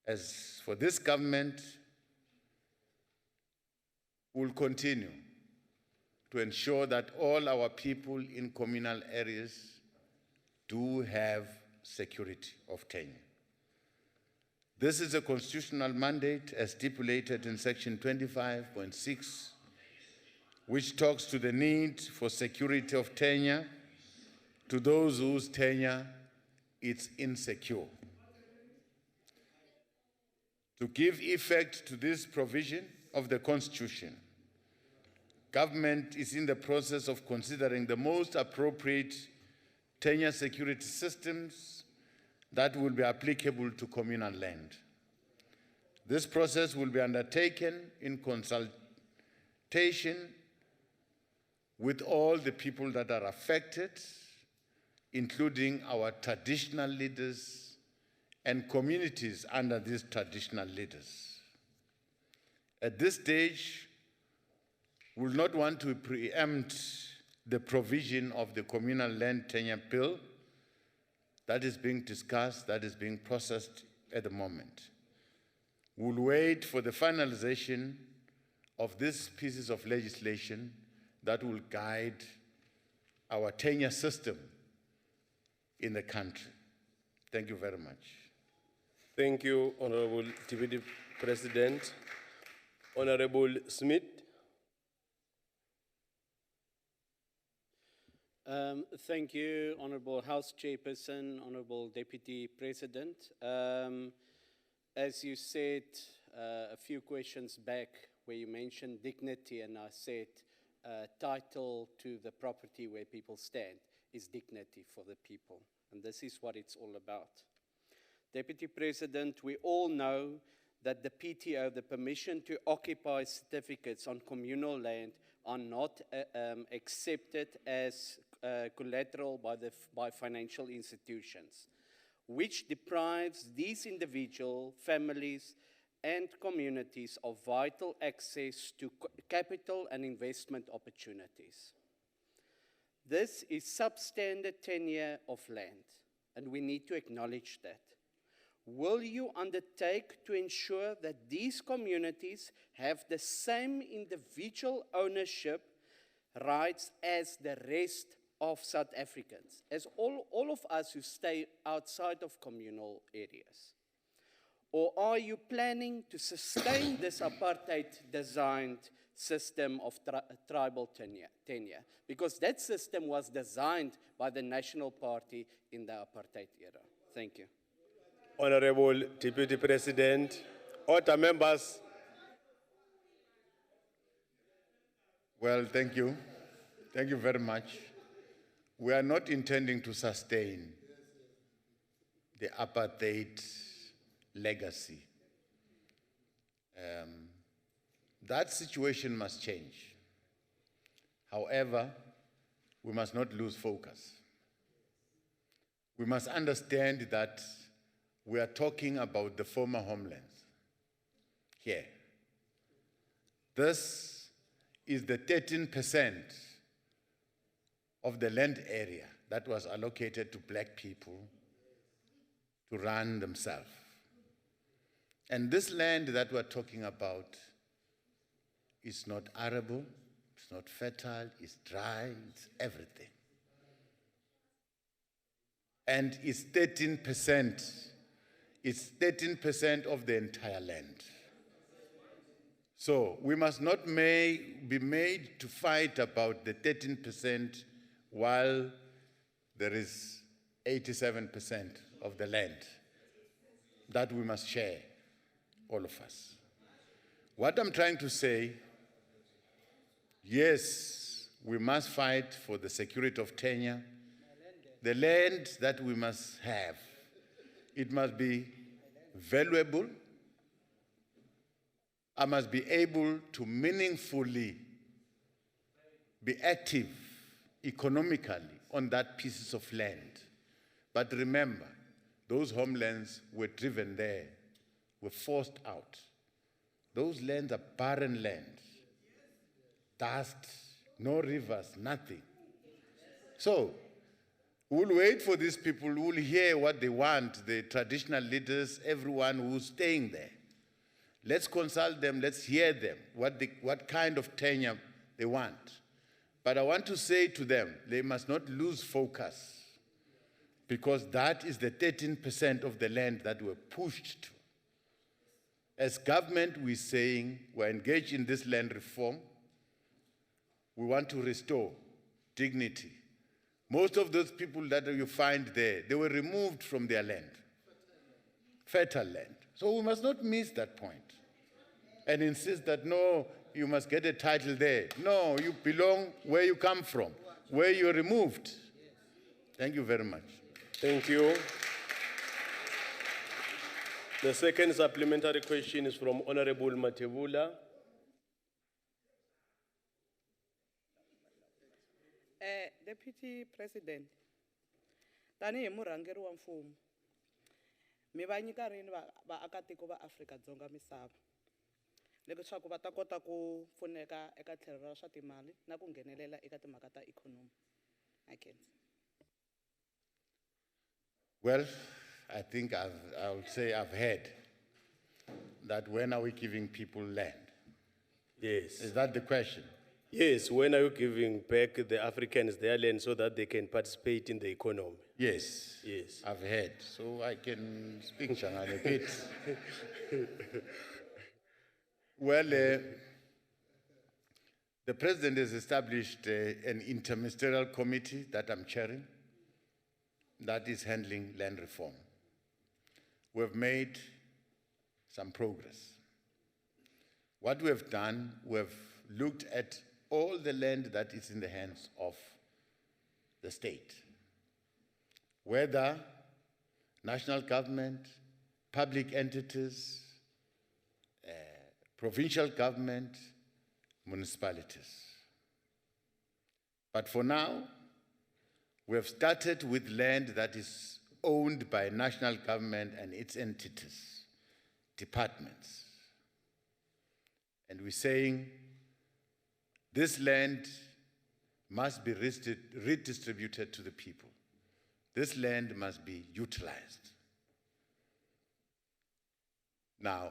As for this government, we will continue to ensure that all our people in communal areas do have security of tenure. This is a constitutional mandate as stipulated in section 25.6, which talks to the need for security of tenure to those whose tenure is insecure. To give effect to this provision of the Constitution, government is in the process of considering the most appropriate tenure security systems that will be applicable to communal land. This process will be undertaken in consultation with all the people that are affected, including our traditional leaders and communities under these traditional leaders. At this stage, we will not want to preempt the provision of the Communal Land Tenure Bill that is being discussed, that is being processed at the moment. We will wait for the finalization of these pieces of legislation that will guide our tenure system in the country. Thank you very much. Thank you, Honorable Deputy President. Honorable Smith. Thank you, Honorable House Chairperson, Honorable Deputy President. As you said a few questions back where you mentioned dignity, and I said title to the property where people stand is dignity for the people. And this is what it's all about. Deputy President, we all know that the PTO, the permission to occupy certificates on communal land, are not accepted as collateral by financial institutions, which deprives these individual families and communities of vital access to capital and investment opportunities. This is substandard tenure of land, and we need to acknowledge that. Will you undertake to ensure that these communities have the same individual ownership rights as the rest of South Africans, as all of us who stay outside of communal areas? Or are you planning to sustain this apartheid-designed system of tribal tenure? Because that system was designed by the National Party in the apartheid era. Thank you. Honorable Deputy President, order members. Well, thank you. Thank you very much. We are not intending to sustain the apartheid legacy. That situation must change. However, we must not lose focus. We must understand that we are talking about the former homelands here. This is the 13% of the land area that was allocated to black people to run themselves. And this land that we're talking about is not arable, it's not fertile, it's dry, it's everything. And it's 13%. It's 13% of the entire land. So we must not be made to fight about the 13% while there is 87% of the land that we must share, all of us. What I'm trying to say, yes, we must fight for the security of tenure. The land that we must have, it must be valuable. I must be able to meaningfully be active economically on that pieces of land. But remember, those homelands were driven there, were forced out. Those lands are barren lands. Dust, no rivers, nothing. So, we'll wait for these people, we'll hear what they want, the traditional leaders, everyone who's staying there. Let's consult them, let's hear them, what kind of tenure they want. But I want to say to them, they must not lose focus, because that is the 13% of the land that we're pushed to. As government, we're saying we're engaged in this land reform. We want to restore dignity. Most of those people that you find there, they were removed from their land, fertile land. So we must not miss that point and insist that, no, you must get a title there. No, you belong where you come from, where you're removed. Thank you very much. Thank you. The second supplementary question is from Honorable Matebula. Deputy President, tanihi murhangeri wa mfumo, mi va nyika rini vaakatiko va Afrika-Dzonga misava leswaku va ta kota ku pfuneka eka tlhelo ra swa timali na ku nghenelela eka timhaka ta ikhonomi. Well, I think I would say I've heard that when are we giving people land? Yes. Is that the question? Yes, when are you giving back the Africans their land so that they can participate in the economy? Yes. Yes. I've heard, so I can speak Shanghai a bit. Well, the president has established an interministerial committee that I'm chairing that is handling land reform. We've made some progress. What we have done, we've looked at all the land that is in the hands of the state, whether national government, public entities, provincial government, municipalities. But for now, we have started with land that is owned by national government and its entities, departments. And we're saying this land must be redistributed to the people. This land must be utilized. Now,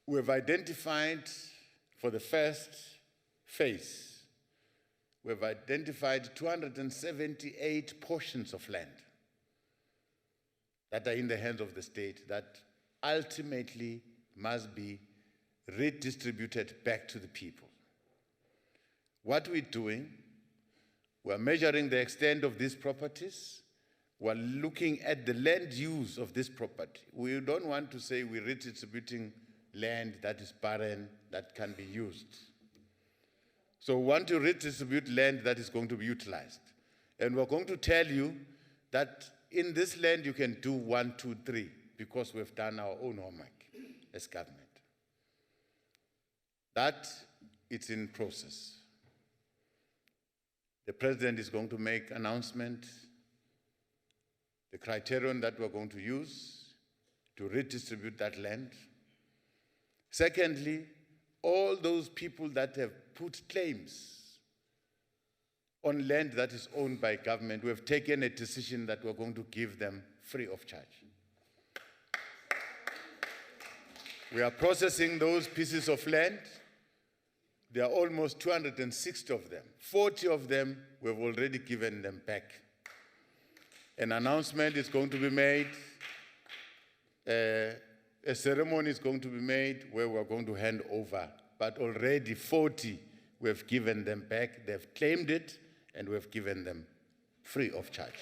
we've identified for the first phase, we've identified 278 portions of land that are in the hands of the state that ultimately must be redistributed back to the people. What we're doing, we're measuring the extent of these properties. We're looking at the land use of this property. We don't want to say we're redistributing land that is barren, that can be used. So we want to redistribute land that is going to be utilized. And we're going to tell you that in this land you can do 1, 2, 3, because we've done our own homework as government. That it's in process. The president is going to make an announcement, the criterion that we're going to use to redistribute that land. Secondly, all those people that have put claims on land that is owned by government, we have taken a decision that we're going to give them free of charge. We are processing those pieces of land. There are almost 260 of them. 40 of them, we've already given them back. An announcement is going to be made. A ceremony is going to be made where we're going to hand over. But already 40, we've given them back. They've claimed it, and we've given them free of charge.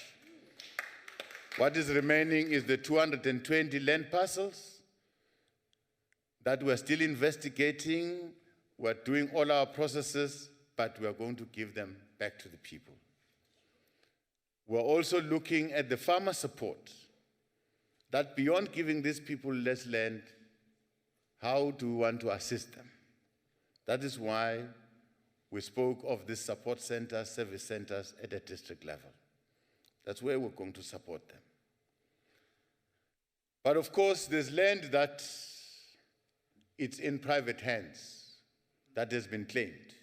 What is remaining is the 220 land parcels that we're still investigating. We're doing all our processes, but we're going to give them back to the people. We're also looking at the farmer support, that beyond giving these people less land, how do we want to assist them? That is why we spoke of these support centers, service centers at a district level. That's where we're going to support them. But of course, there's land that it's in private hands that has been claimed.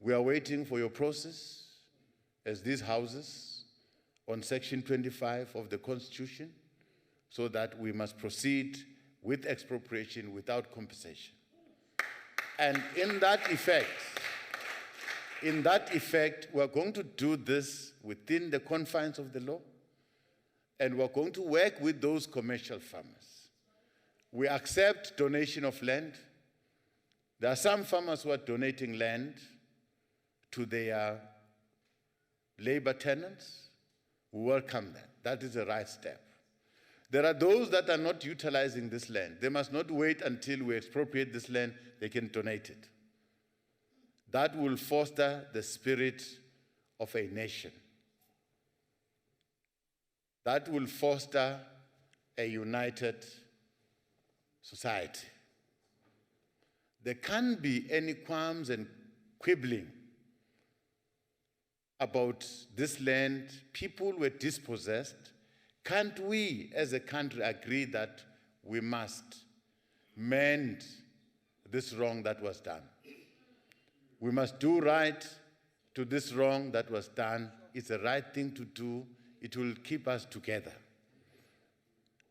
We are waiting for your process as these houses on Section 25 of the Constitution, so that we must proceed with expropriation without compensation. And in that effect, we're going to do this within the confines of the law, and we're going to work with those commercial farmers. We accept donation of land. There are some farmers who are donating land to their labor tenants. We welcome that. That is the right step. There are those that are not utilizing this land. They must not wait until we expropriate this land, they can donate it. That will foster the spirit of a nation. That will foster a united society. There can't be any qualms and quibbling about this land. People were dispossessed. Can't we as a country agree that we must mend this wrong that was done? We must do right to this wrong that was done. It's the right thing to do. It will keep us together.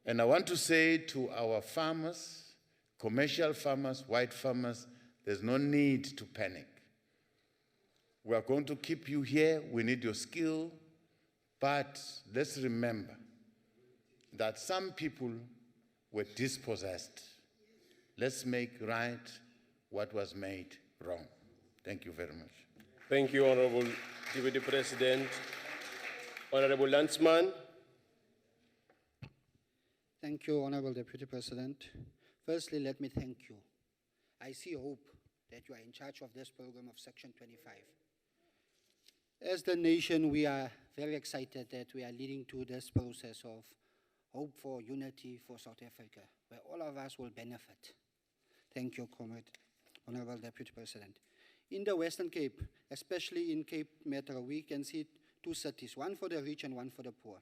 And I want to say to our farmers, commercial farmers, white farmers, there's no need to panic. We are going to keep you here. We need your skill. But let's remember that some people were dispossessed. Let's make right what was made wrong. Thank you very much. Thank you, Honorable Deputy President. Honorable Landsman. Thank you, Honorable Deputy President. Firstly, let me thank you. I see hope that you are in charge of this program of Section 25. As the nation, we are very excited that we are leading to this process of hope for unity for South Africa, where all of us will benefit. Thank you, Comrade, Honorable Deputy President. In the Western Cape, especially in Cape Metro, we can see two cities, one for the rich and one for the poor.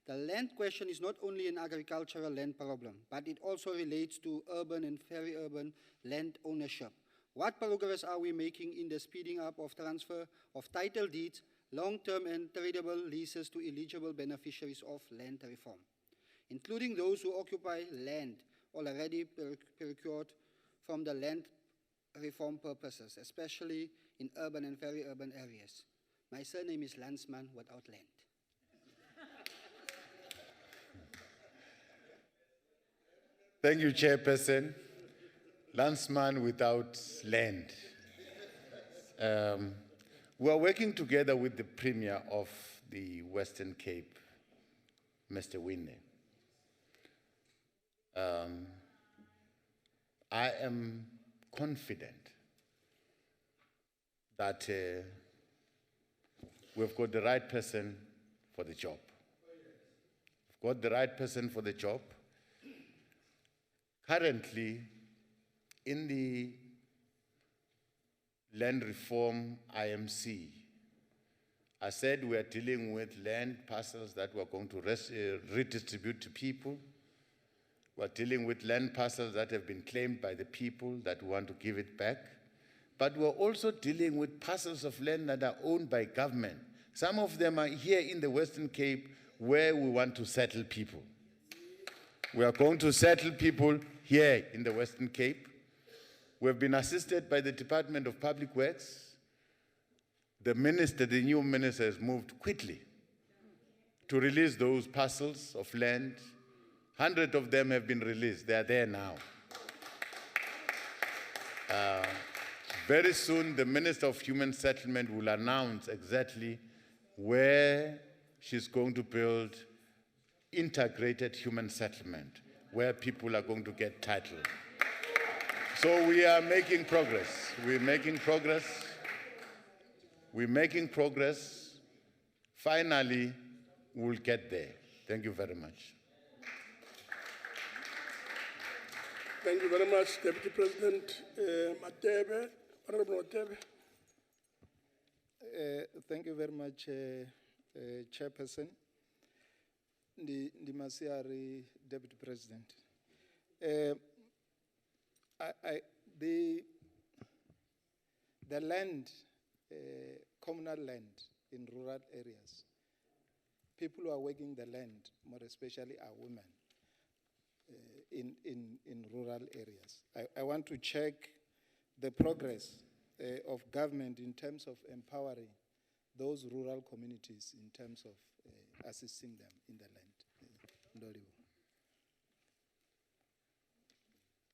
The land question is not only an agricultural land problem, but it also relates to urban and peri-urban land ownership. What progress are we making in the speeding up of transfer of title deeds, long-term and tradable leases to eligible beneficiaries of land reform, including those who occupy land already procured from the land reform purposes, especially in urban and peri-urban areas? My surname is Landsman without land. Thank you, Chairperson. Landsman without land. We are working together with the Premier of the Western Cape, Mr. Winne. I am confident that we've got the right person for the job. We've got the right person for the job. Currently, in the land reform IMC, I said we are dealing with land parcels that we're going to redistribute to people. We're dealing with land parcels that have been claimed by the people that want to give it back. But we're also dealing with parcels of land that are owned by government. Some of them are here in the Western Cape where we want to settle people. We are going to settle people here in the Western Cape. We have been assisted by the Department of Public Works. The new minister has moved quickly to release those parcels of land. 100 of them have been released. They are there now. Very soon, the Minister of Human Settlement will announce exactly where she's going to build integrated human settlement, where people are going to get title. So we are making progress. We're making progress. We're making progress. Finally, we'll get there. Thank you very much. Thank you very much, Deputy President Matebe. Honorable Matebe. Thank you very much, Chairperson. Ndi Masiari, Deputy President. The land, communal land in rural areas, people who are working the land, more especially are women in rural areas. I want to check the progress of government in terms of empowering those rural communities in terms of assisting them in the land. Ndoliwe.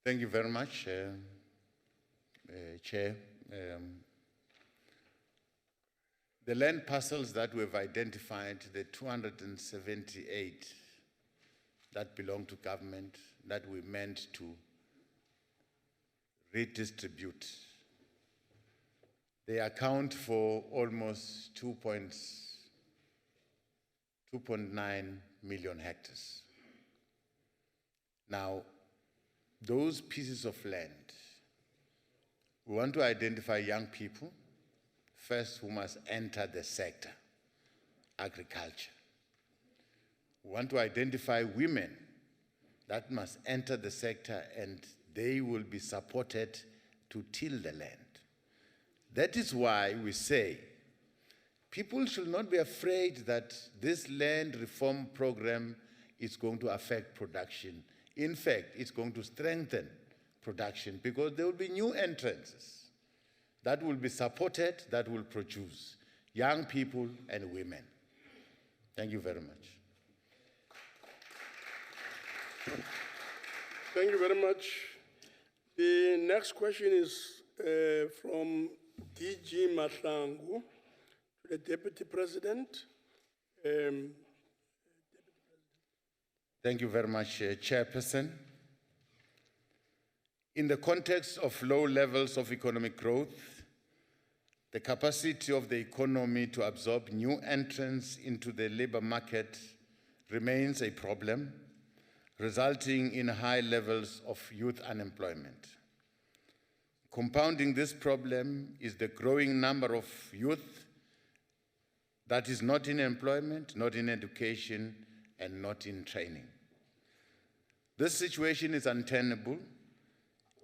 Thank you very much, Chair. The land parcels that we've identified, the 278 that belong to government, that we meant to redistribute, they account for almost 2.9 million hectares. Now, those pieces of land, we want to identify young people, first, who must enter the sector, agriculture. We want to identify women that must enter the sector, and they will be supported to till the land. That is why we say people should not be afraid that this land reform program is going to affect production. In fact, it's going to strengthen production because there will be new entrances that will be supported, that will produce young people and women. Thank you very much. Thank you very much. The next question is from DG Mahlangu to the Deputy President. Thank you very much, Chairperson. In the context of low levels of economic growth, the capacity of the economy to absorb new entrants into the labor market remains a problem, resulting in high levels of youth unemployment. Compounding this problem is the growing number of youth that is not in employment, not in education, and not in training. This situation is untenable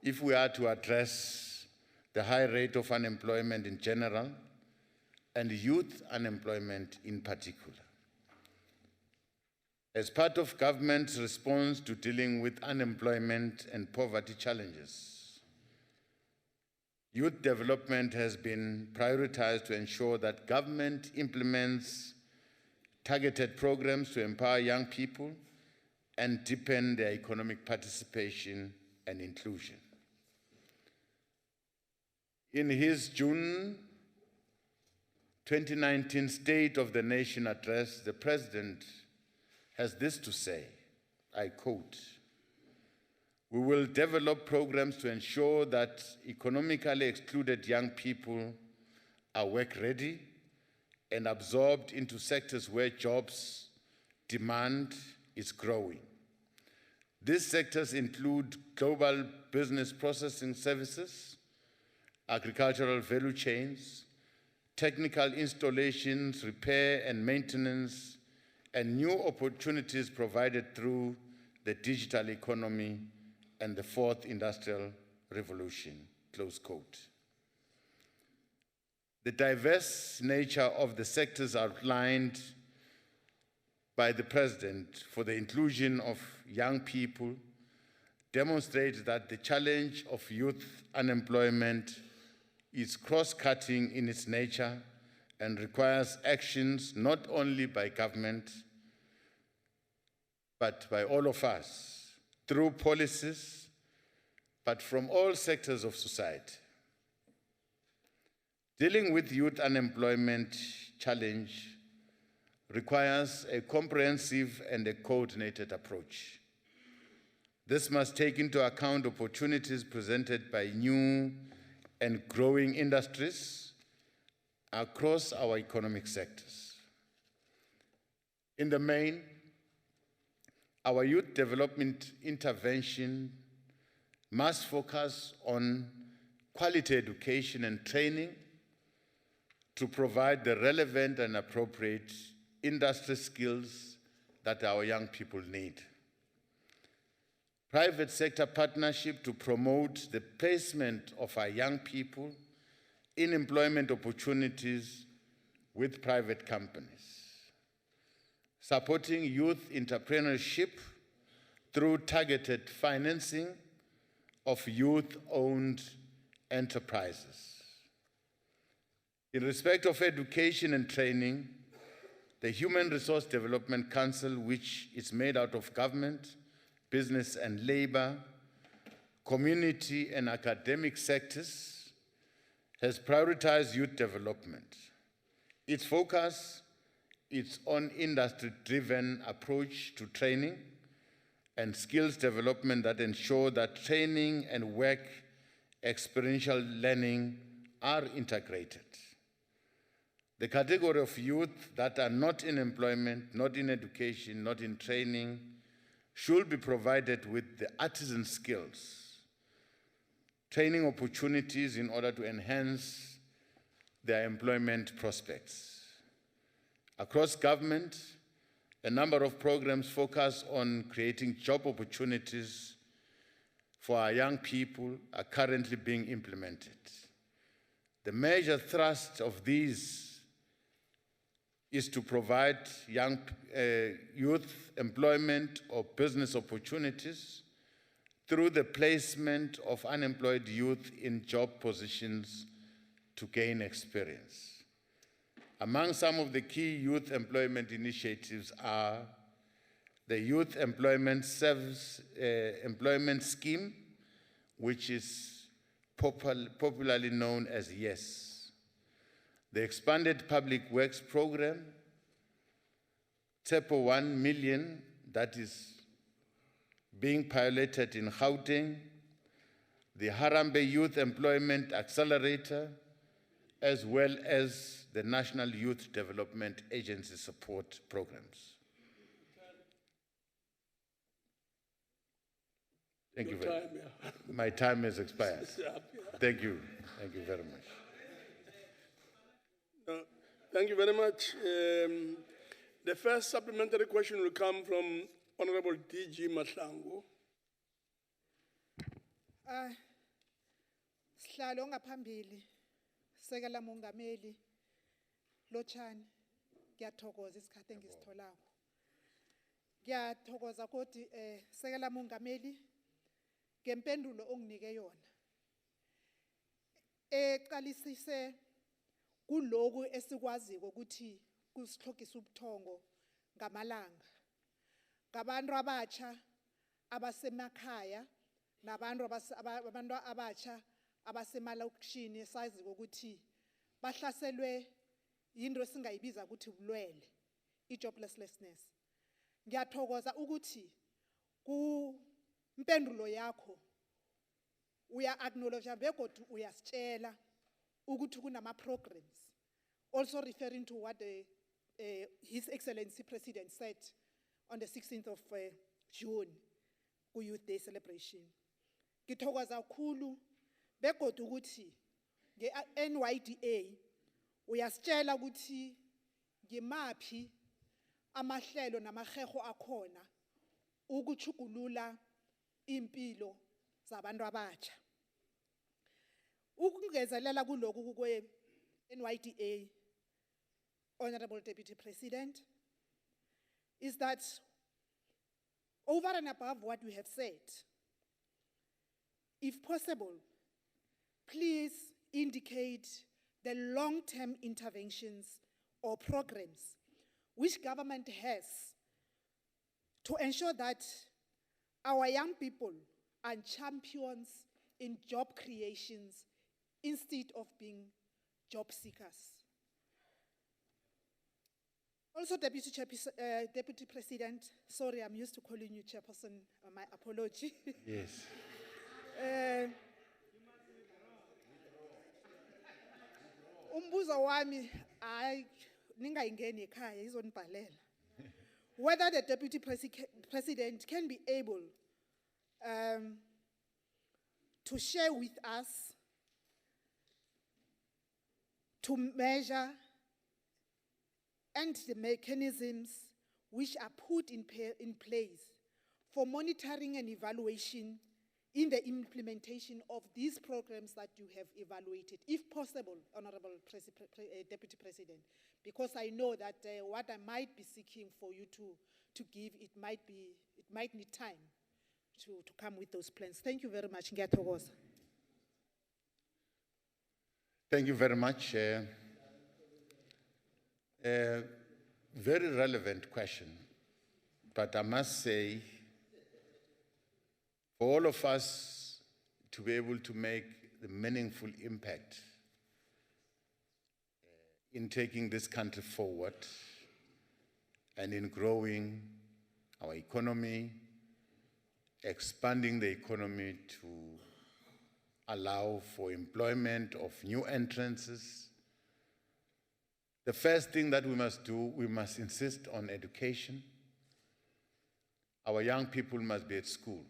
if we are to address the high rate of unemployment in general and youth unemployment in particular. As part of government's response to dealing with unemployment and poverty challenges, youth development has been prioritized to ensure that government implements targeted programs to empower young people and deepen their economic participation and inclusion. In his June 2019 State of the Nation address, the President has this to say, I quote, "We will develop programs to ensure that economically excluded young people are work-ready and absorbed into sectors where jobs demand is growing. These sectors include global business processing services, agricultural value chains, technical installations, repair and maintenance, and new opportunities provided through the digital economy and the fourth industrial revolution," close quote. The diverse nature of the sectors outlined by the President for the inclusion of young people demonstrates that the challenge of youth unemployment is cross-cutting in its nature and requires actions not only by government, but by all of us, through policies, but from all sectors of society. Dealing with youth unemployment challenge requires a comprehensive and a coordinated approach. This must take into account opportunities presented by new and growing industries across our economic sectors. In the main, our youth development intervention must focus on quality education and training to provide the relevant and appropriate industry skills that our young people need. Private sector partnership to promote the placement of our young people in employment opportunities with private companies. Supporting youth entrepreneurship through targeted financing of youth-owned enterprises. In respect of education and training, the Human Resource Development Council, which is made out of government, business and labor, community and academic sectors, has prioritized youth development. Its focus is on industry-driven approach to training and skills development that ensure that training and work experiential learning are integrated. The category of youth that are not in employment, not in education, not in training, should be provided with the artisan skills, training opportunities in order to enhance their employment prospects. Across government, a number of programs focus on creating job opportunities for our young people are currently being implemented. The major thrust of these is to provide young youth employment or business opportunities through the placement of unemployed youth in job positions to gain experience. Among some of the key youth employment initiatives are the Youth Employment Service Employment Scheme, which is popularly known as YES. The expanded public works program, TEPO 1 million, that is being piloted in Gauteng, the Harambee Youth Employment Accelerator, as well as the National Youth Development Agency support programs. Thank you very much. My time has expired. Thank you. Thank you very much. Thank you very much. The first supplementary question will come from Honorable DG Mahlangu. Sihlalo ngaphambili sekela mongameli Lotshani ngiyathokoza isikhathi engisitholako. Ngiyathokoza ukuthi sekela mongameli ngempendulo onginike yona. Eqalisise kuloku esikwaziko ukuthi kusihlogisa ubuthongo ngamalanga. Ngabantu abatsha abasemakhaya nabantu abantu abatsha abasemalokishini esaziko ukuthi bahlaselwe into esingayibiza ukuthi ubulwele, i-joblessness. Ngiyathokoza ukuthi ku impendulo yakho uya acknowledge begodu uyasitshela ukuthi kunama programs, also referring to what His Excellency President said on the 16th of June ku Youth Day celebration. Ngithokoza kakhulu begodu ukuthi nge-NYDA uyasitshela ukuthi ngimaphi amahlelo namaheho akhona ukuchugulula impilo zabantu abatsha. Ukungezelela kuloko kwe NYDA, Honorable Deputy President, is that over and above what we have said, if possible, please indicate the long-term interventions or programs which government has to ensure that our young people are champions in job creations instead of being job seekers. Also, Deputy President, sorry, I'm used to calling you Chairperson, my apology. Yes. Umbuzo wami, ningayingeni ekhaya izonibhalela. Whether the Deputy President can be able to share with us to measure and the mechanisms which are put in place for monitoring and evaluation in the implementation of these programs that you have evaluated, if possible, Honorable Deputy President, because I know that what I might be seeking for you to give, it might need time to come with those plans. Thank you very much. Ngiyathokoza. Thank you very much. Very relevant question, but I must say, for all of us to be able to make the meaningful impact in taking this country forward and in growing our economy, expanding the economy to allow for employment of new entrances, the first thing that we must do, we must insist on education. Our young people must be at school.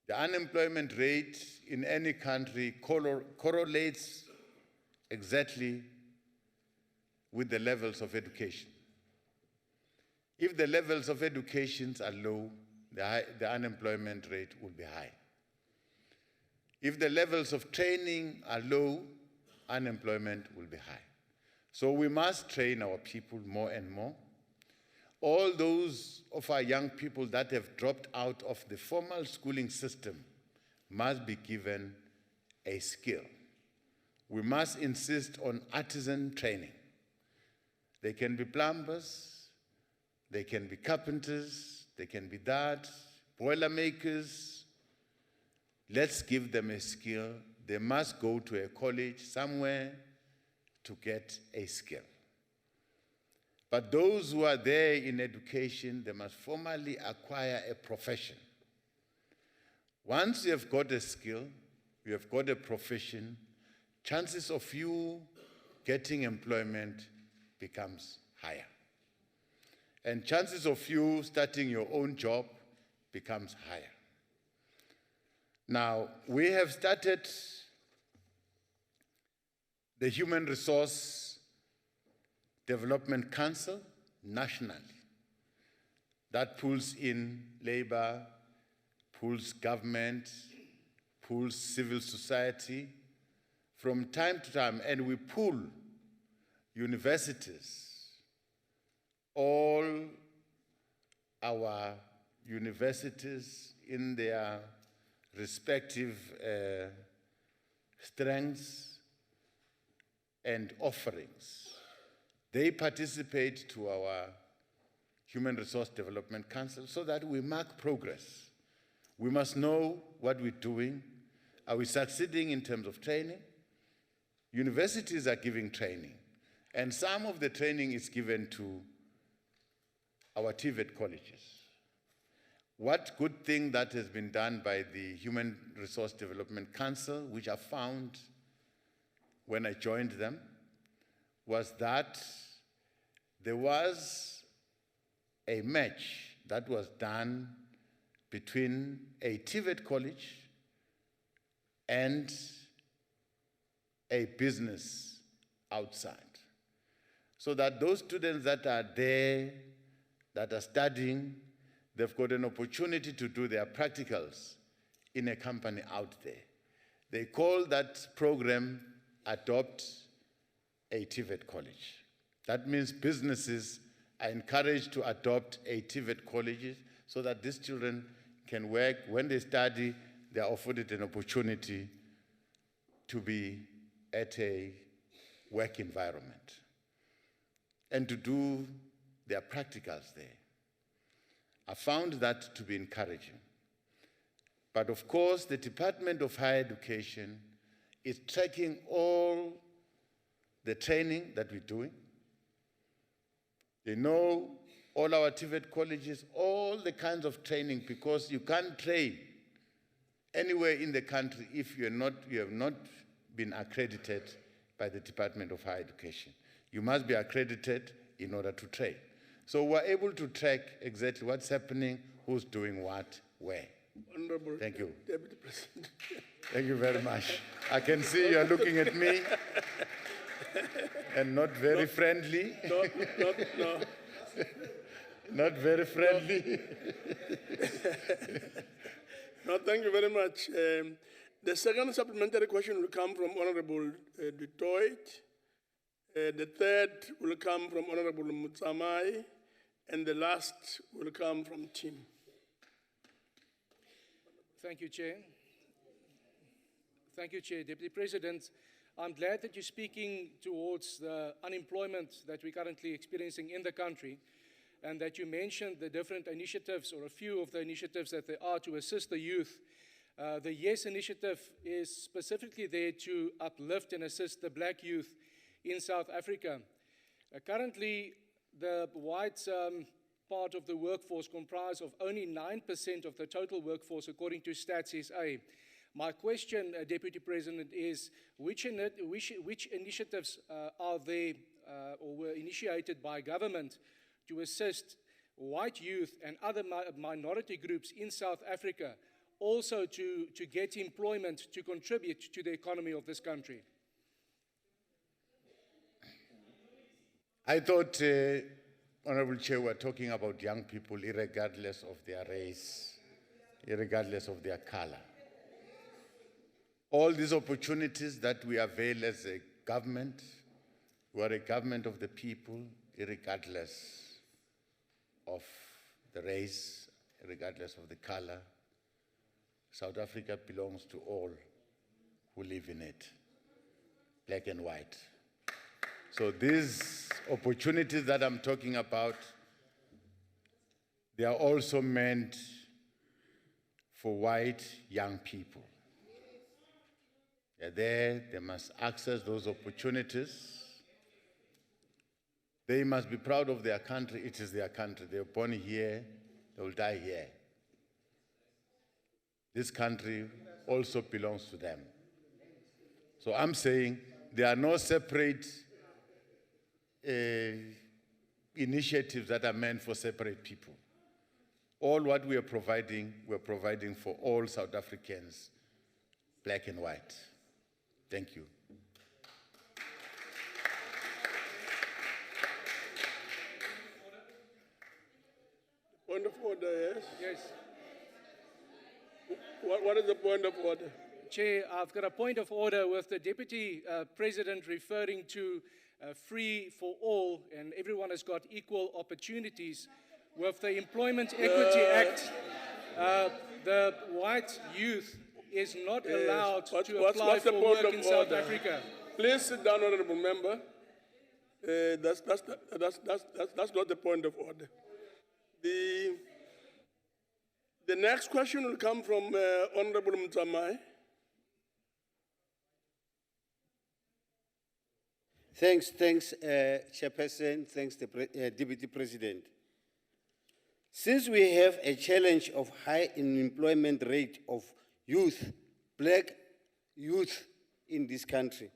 The unemployment rate in any country correlates exactly with the levels of education. If the levels of education are low, the unemployment rate will be high. If the levels of training are low, unemployment will be high. So we must train our people more and more. All those of our young people that have dropped out of the formal schooling system must be given a skill. We must insist on artisan training. They can be plumbers, they can be carpenters, they can be that, boiler makers. Let's give them a skill. They must go to a college somewhere to get a skill. But those who are there in education, they must formally acquire a profession. Once you have got a skill, you have got a profession, chances of you getting employment becomes higher. And chances of you starting your own job becomes higher. Now, we have started the Human Resource Development Council nationally. That pulls in labor, pulls government, pulls civil society from time to time, and we pull universities, all our universities in their respective strengths and offerings. They participate to our Human Resource Development Council so that we mark progress. We must know what we're doing. Are we succeeding in terms of training? Universities are giving training, and some of the training is given to our TVET colleges. What good thing that has been done by the Human Resource Development Council, which I found when I joined them, was that there was a match that was done between a TVET college and a business outside. So that those students that are there, that are studying, they've got an opportunity to do their practicals in a company out there. They call that program Adopt a TVET College. That means businesses are encouraged to adopt a TVET college so that these children can work. When they study, they are afforded an opportunity to be at a work environment and to do their practicals there. I found that to be encouraging. But of course, the Department of Higher Education is tracking all the training that we're doing. They know all our TVET colleges, all the kinds of training, because you can't train anywhere in the country if you have not been accredited by the Department of Higher Education. You must be accredited in order to train. So we're able to track exactly what's happening, who's doing what, where. Honorable Thank you. Deputy President. Thank you very much. I can see you're looking at me and not very friendly. No. Not very friendly. No, thank you very much. The second supplementary question will come from Honorable Dutoit. The third will come from Honorable Mutsamai, and the last will come from Tim. Thank you, Chair. Thank you, Chair. Deputy President, I'm glad that you're speaking towards the unemployment that we're currently experiencing in the country, and that you mentioned the different initiatives, or a few of the initiatives that there are to assist the youth. The YES initiative is specifically there to uplift and assist the black youth in South Africa. Currently, the white part of the workforce comprise of only 9% of the total workforce according to Stats SA. My question, Deputy President, is which initiatives are there or were initiated by government to assist white youth and other minority groups in South Africa also to get employment to contribute to the economy of this country? I thought, Honorable Chair, we're talking about young people irregardless of their race, irregardless of their color. All these opportunities that we avail as a government, we are a government of the people, irregardless of the race, regardless of the color. South Africa belongs to all who live in it, black and white. So these opportunities that I'm talking about, they are also meant for white young people. They're there, they must access those opportunities. They must be proud of their country. It is their country. They were born here, they will die here. This country also belongs to them. So I'm saying there are no separate initiatives that are meant for separate people. All what we're providing for all South Africans, black and white. Thank you. Point of order, yes? Yes. What is the point of order? Chair, I've got a point of order with the Deputy President referring to free for all, and everyone has got equal opportunities. With the Employment Equity Act, the white youth is not allowed to apply for work in South Africa. Please sit down, honorable member. That's not the point of order. The next question will come from Honorable Mutsamai. Thanks, Chairperson. Thanks, Deputy President. Since we have a challenge of high unemployment rate of youth, black youth in this country,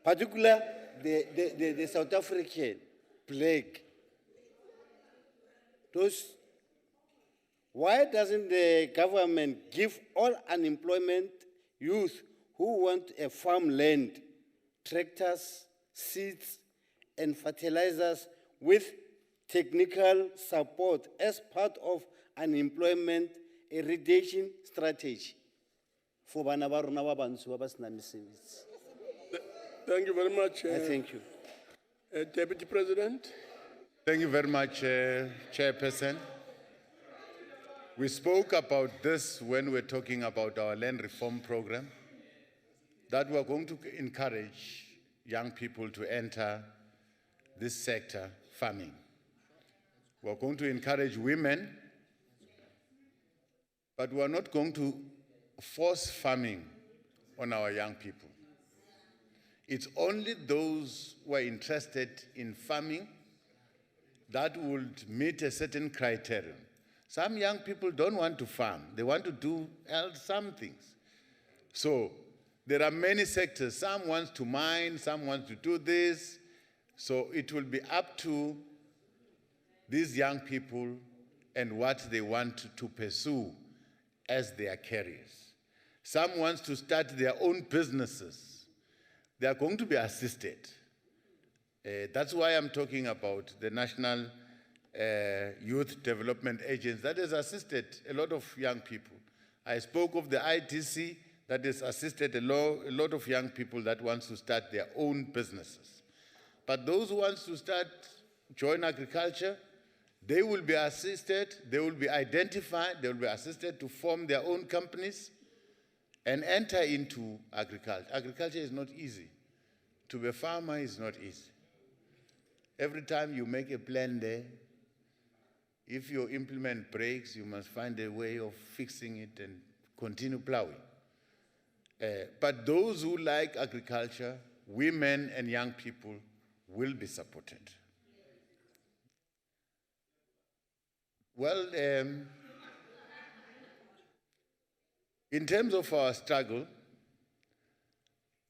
particularly the South African black, why doesn't the government give all unemployment youth who want a farmland, tractors, seeds, and fertilizers with technical support as part of an employment irrigation strategy for bana ba rona ba bantsho ba ba sena mesebetsi? Thank you very much. Thank you. Deputy President. Thank you very much, Chairperson. We spoke about this when we're talking about our land reform program, that we're going to encourage young people to enter this sector, farming. We're going to encourage women, but we're not going to force farming on our young people. It's only those who are interested in farming that would meet a certain criterion. Some young people don't want to farm. They want to do some things. So there are many sectors. Some want to mine, some want to do this. So it will be up to these young people and what they want to pursue as their careers. Some want to start their own businesses. They are going to be assisted. That's why I'm talking about the National Youth Development Agency that has assisted a lot of young people. I spoke of the ITC that has assisted a lot of young people that want to start their own businesses. But those who want to join agriculture, they will be assisted, they will be identified, they will be assisted to form their own companies and enter into agriculture. Agriculture is not easy. To be a farmer is not easy. Every time you make a plan there, if your implement breaks, you must find a way of fixing it and continue plowing. But those who like agriculture, women and young people, will be supported. Well, in terms of our struggle,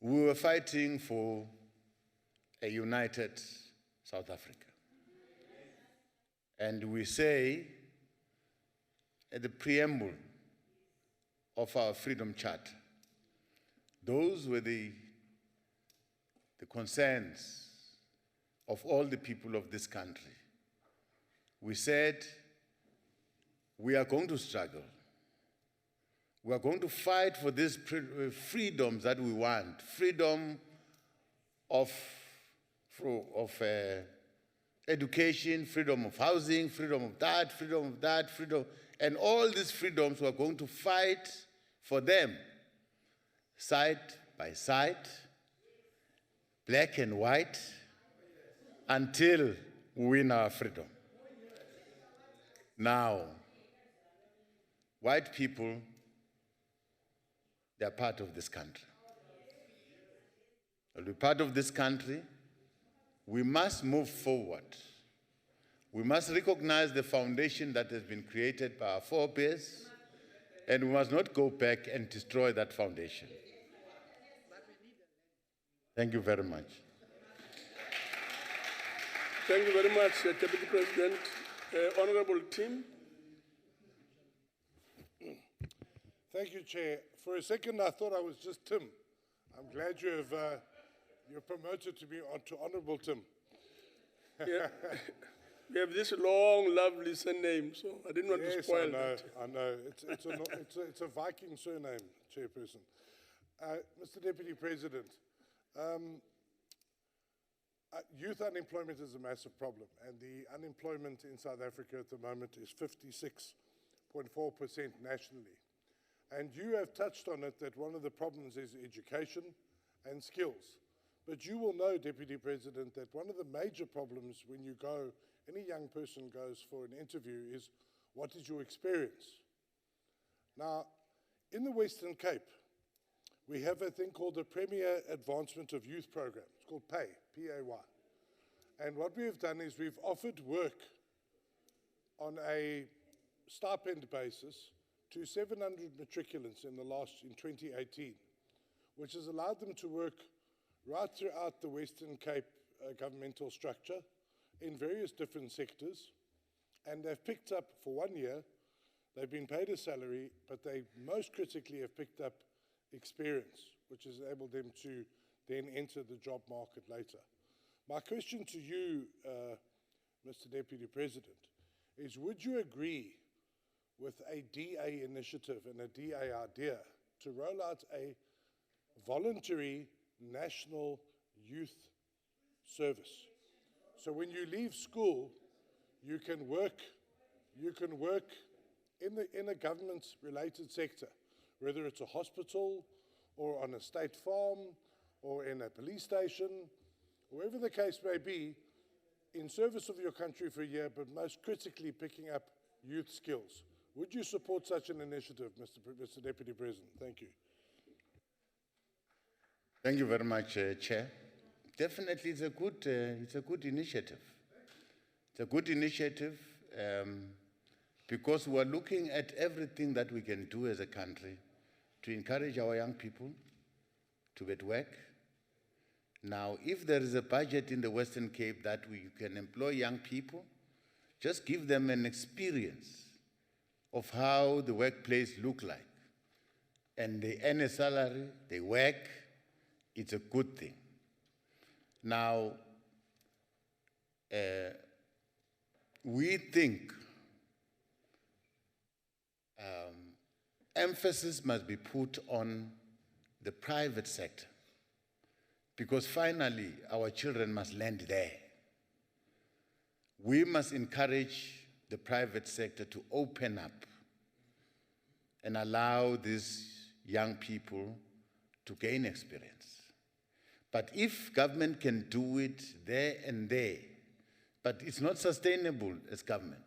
we were fighting for a united South Africa. And we say at the preamble of our Freedom Charter, those were the concerns of all the people of this country. We said, we are going to struggle. We are going to fight for these freedoms that we want. Freedom of education, freedom of housing, freedom of that, freedom. And all these freedoms, we are going to fight for them, side by side, black and white, until we win our freedom. Now, white people, they are part of this country. They'll be part of this country. We must move forward. We must recognize the foundation that has been created by our forebears, and we must not go back and destroy that foundation. Thank you very much. Thank you very much, Deputy President. Honorable Tim. Thank you, Chair. For a second, I thought I was just Tim. I'm glad you're promoted to be to Honorable Tim. Yeah. We have this long, lovely surname, so I didn't want to spoil that. I know. It's a Viking surname, Chairperson. Mr. Deputy President, youth unemployment is a massive problem, and the unemployment in South Africa at the moment is 56.4% nationally. And you have touched on it, that one of the problems is education and skills. But you will know, Deputy President, that one of the major problems when you go, any young person goes for an interview, is what is your experience? Now, in the Western Cape, we have a thing called the Premier Advancement of Youth Program. It's called PAY, P-A-Y. And what we have done is we've offered work on a stipend basis to 700 matriculants in 2018, which has allowed them to work right throughout the Western Cape governmental structure in various different sectors. And they've picked up, for 1 year, they've been paid a salary, but they most critically have picked up experience, which has enabled them to then enter the job market later. My question to you, Mr. Deputy President, is would you agree with a DA initiative and a DA idea to roll out a voluntary national youth service? So when you leave school, you can work in a government-related sector, whether it's a hospital or on a state farm or in a police station, wherever the case may be, in service of your country for a year, but most critically picking up youth skills. Would you support such an initiative, Mr. Deputy President? Thank you. Thank you very much, Chair. Definitely, it's a good initiative. It's a good initiative because we're looking at everything that we can do as a country to encourage our young people to get work. Now, if there is a budget in the Western Cape that we can employ young people, just give them an experience of how the workplace look like. And they earn a salary, they work, it's a good thing. Now, we think emphasis must be put on the private sector, because finally our children must land there. We must encourage the private sector to open up and allow these young people to gain experience. But if government can do it there and there, but it's not sustainable as government.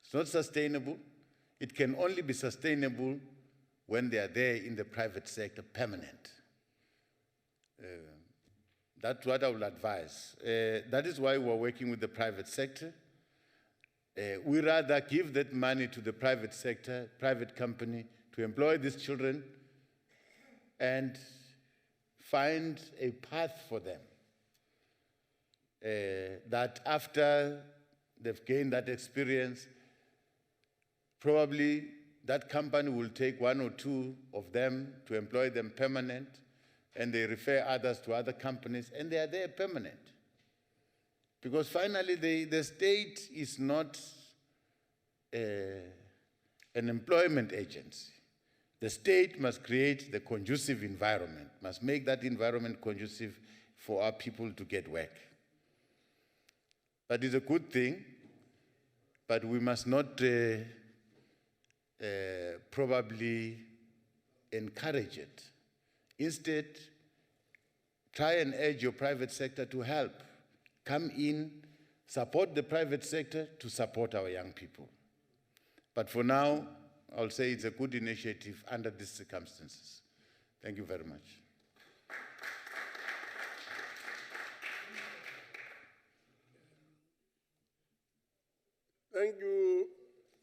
It's not sustainable. It can only be sustainable when they are there in the private sector permanent. That's what I will advise. That is why we're working with the private sector. We rather give that money to the private sector, private company, to employ these children and find a path for them. That after they've gained that experience, probably that company will take 1 or 2 of them to employ them permanent, and they refer others to other companies, and they are there permanent. Because finally, the state is not an employment agency. The state must create the conducive environment, must make that environment conducive for our people to get work. That is a good thing, but we must not probably encourage it. Instead, try and urge your private sector to help. Come in, support the private sector to support our young people. But for now, I'll say it's a good initiative under these circumstances. Thank you very much. Thank you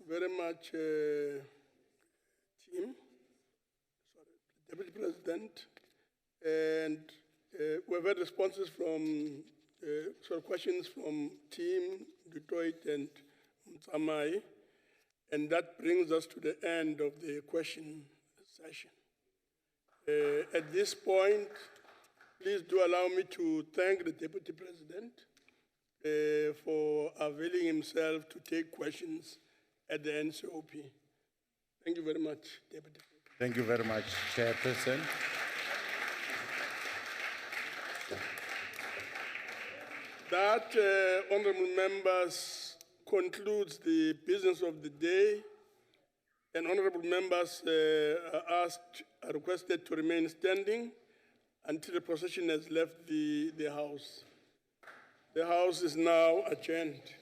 very much, team. Sorry, Deputy President. And we've had responses from, questions from team, Detroit and Mtsamai. And that brings us to the end of the question session. At this point, please do allow me to thank the Deputy President for availing himself to take questions at the NCOP. Thank you very much, Deputy President. Thank you very much, Chairperson. That, honorable members, concludes the business of the day, and honorable members are requested to remain standing until the procession has left the House. The House is now adjourned.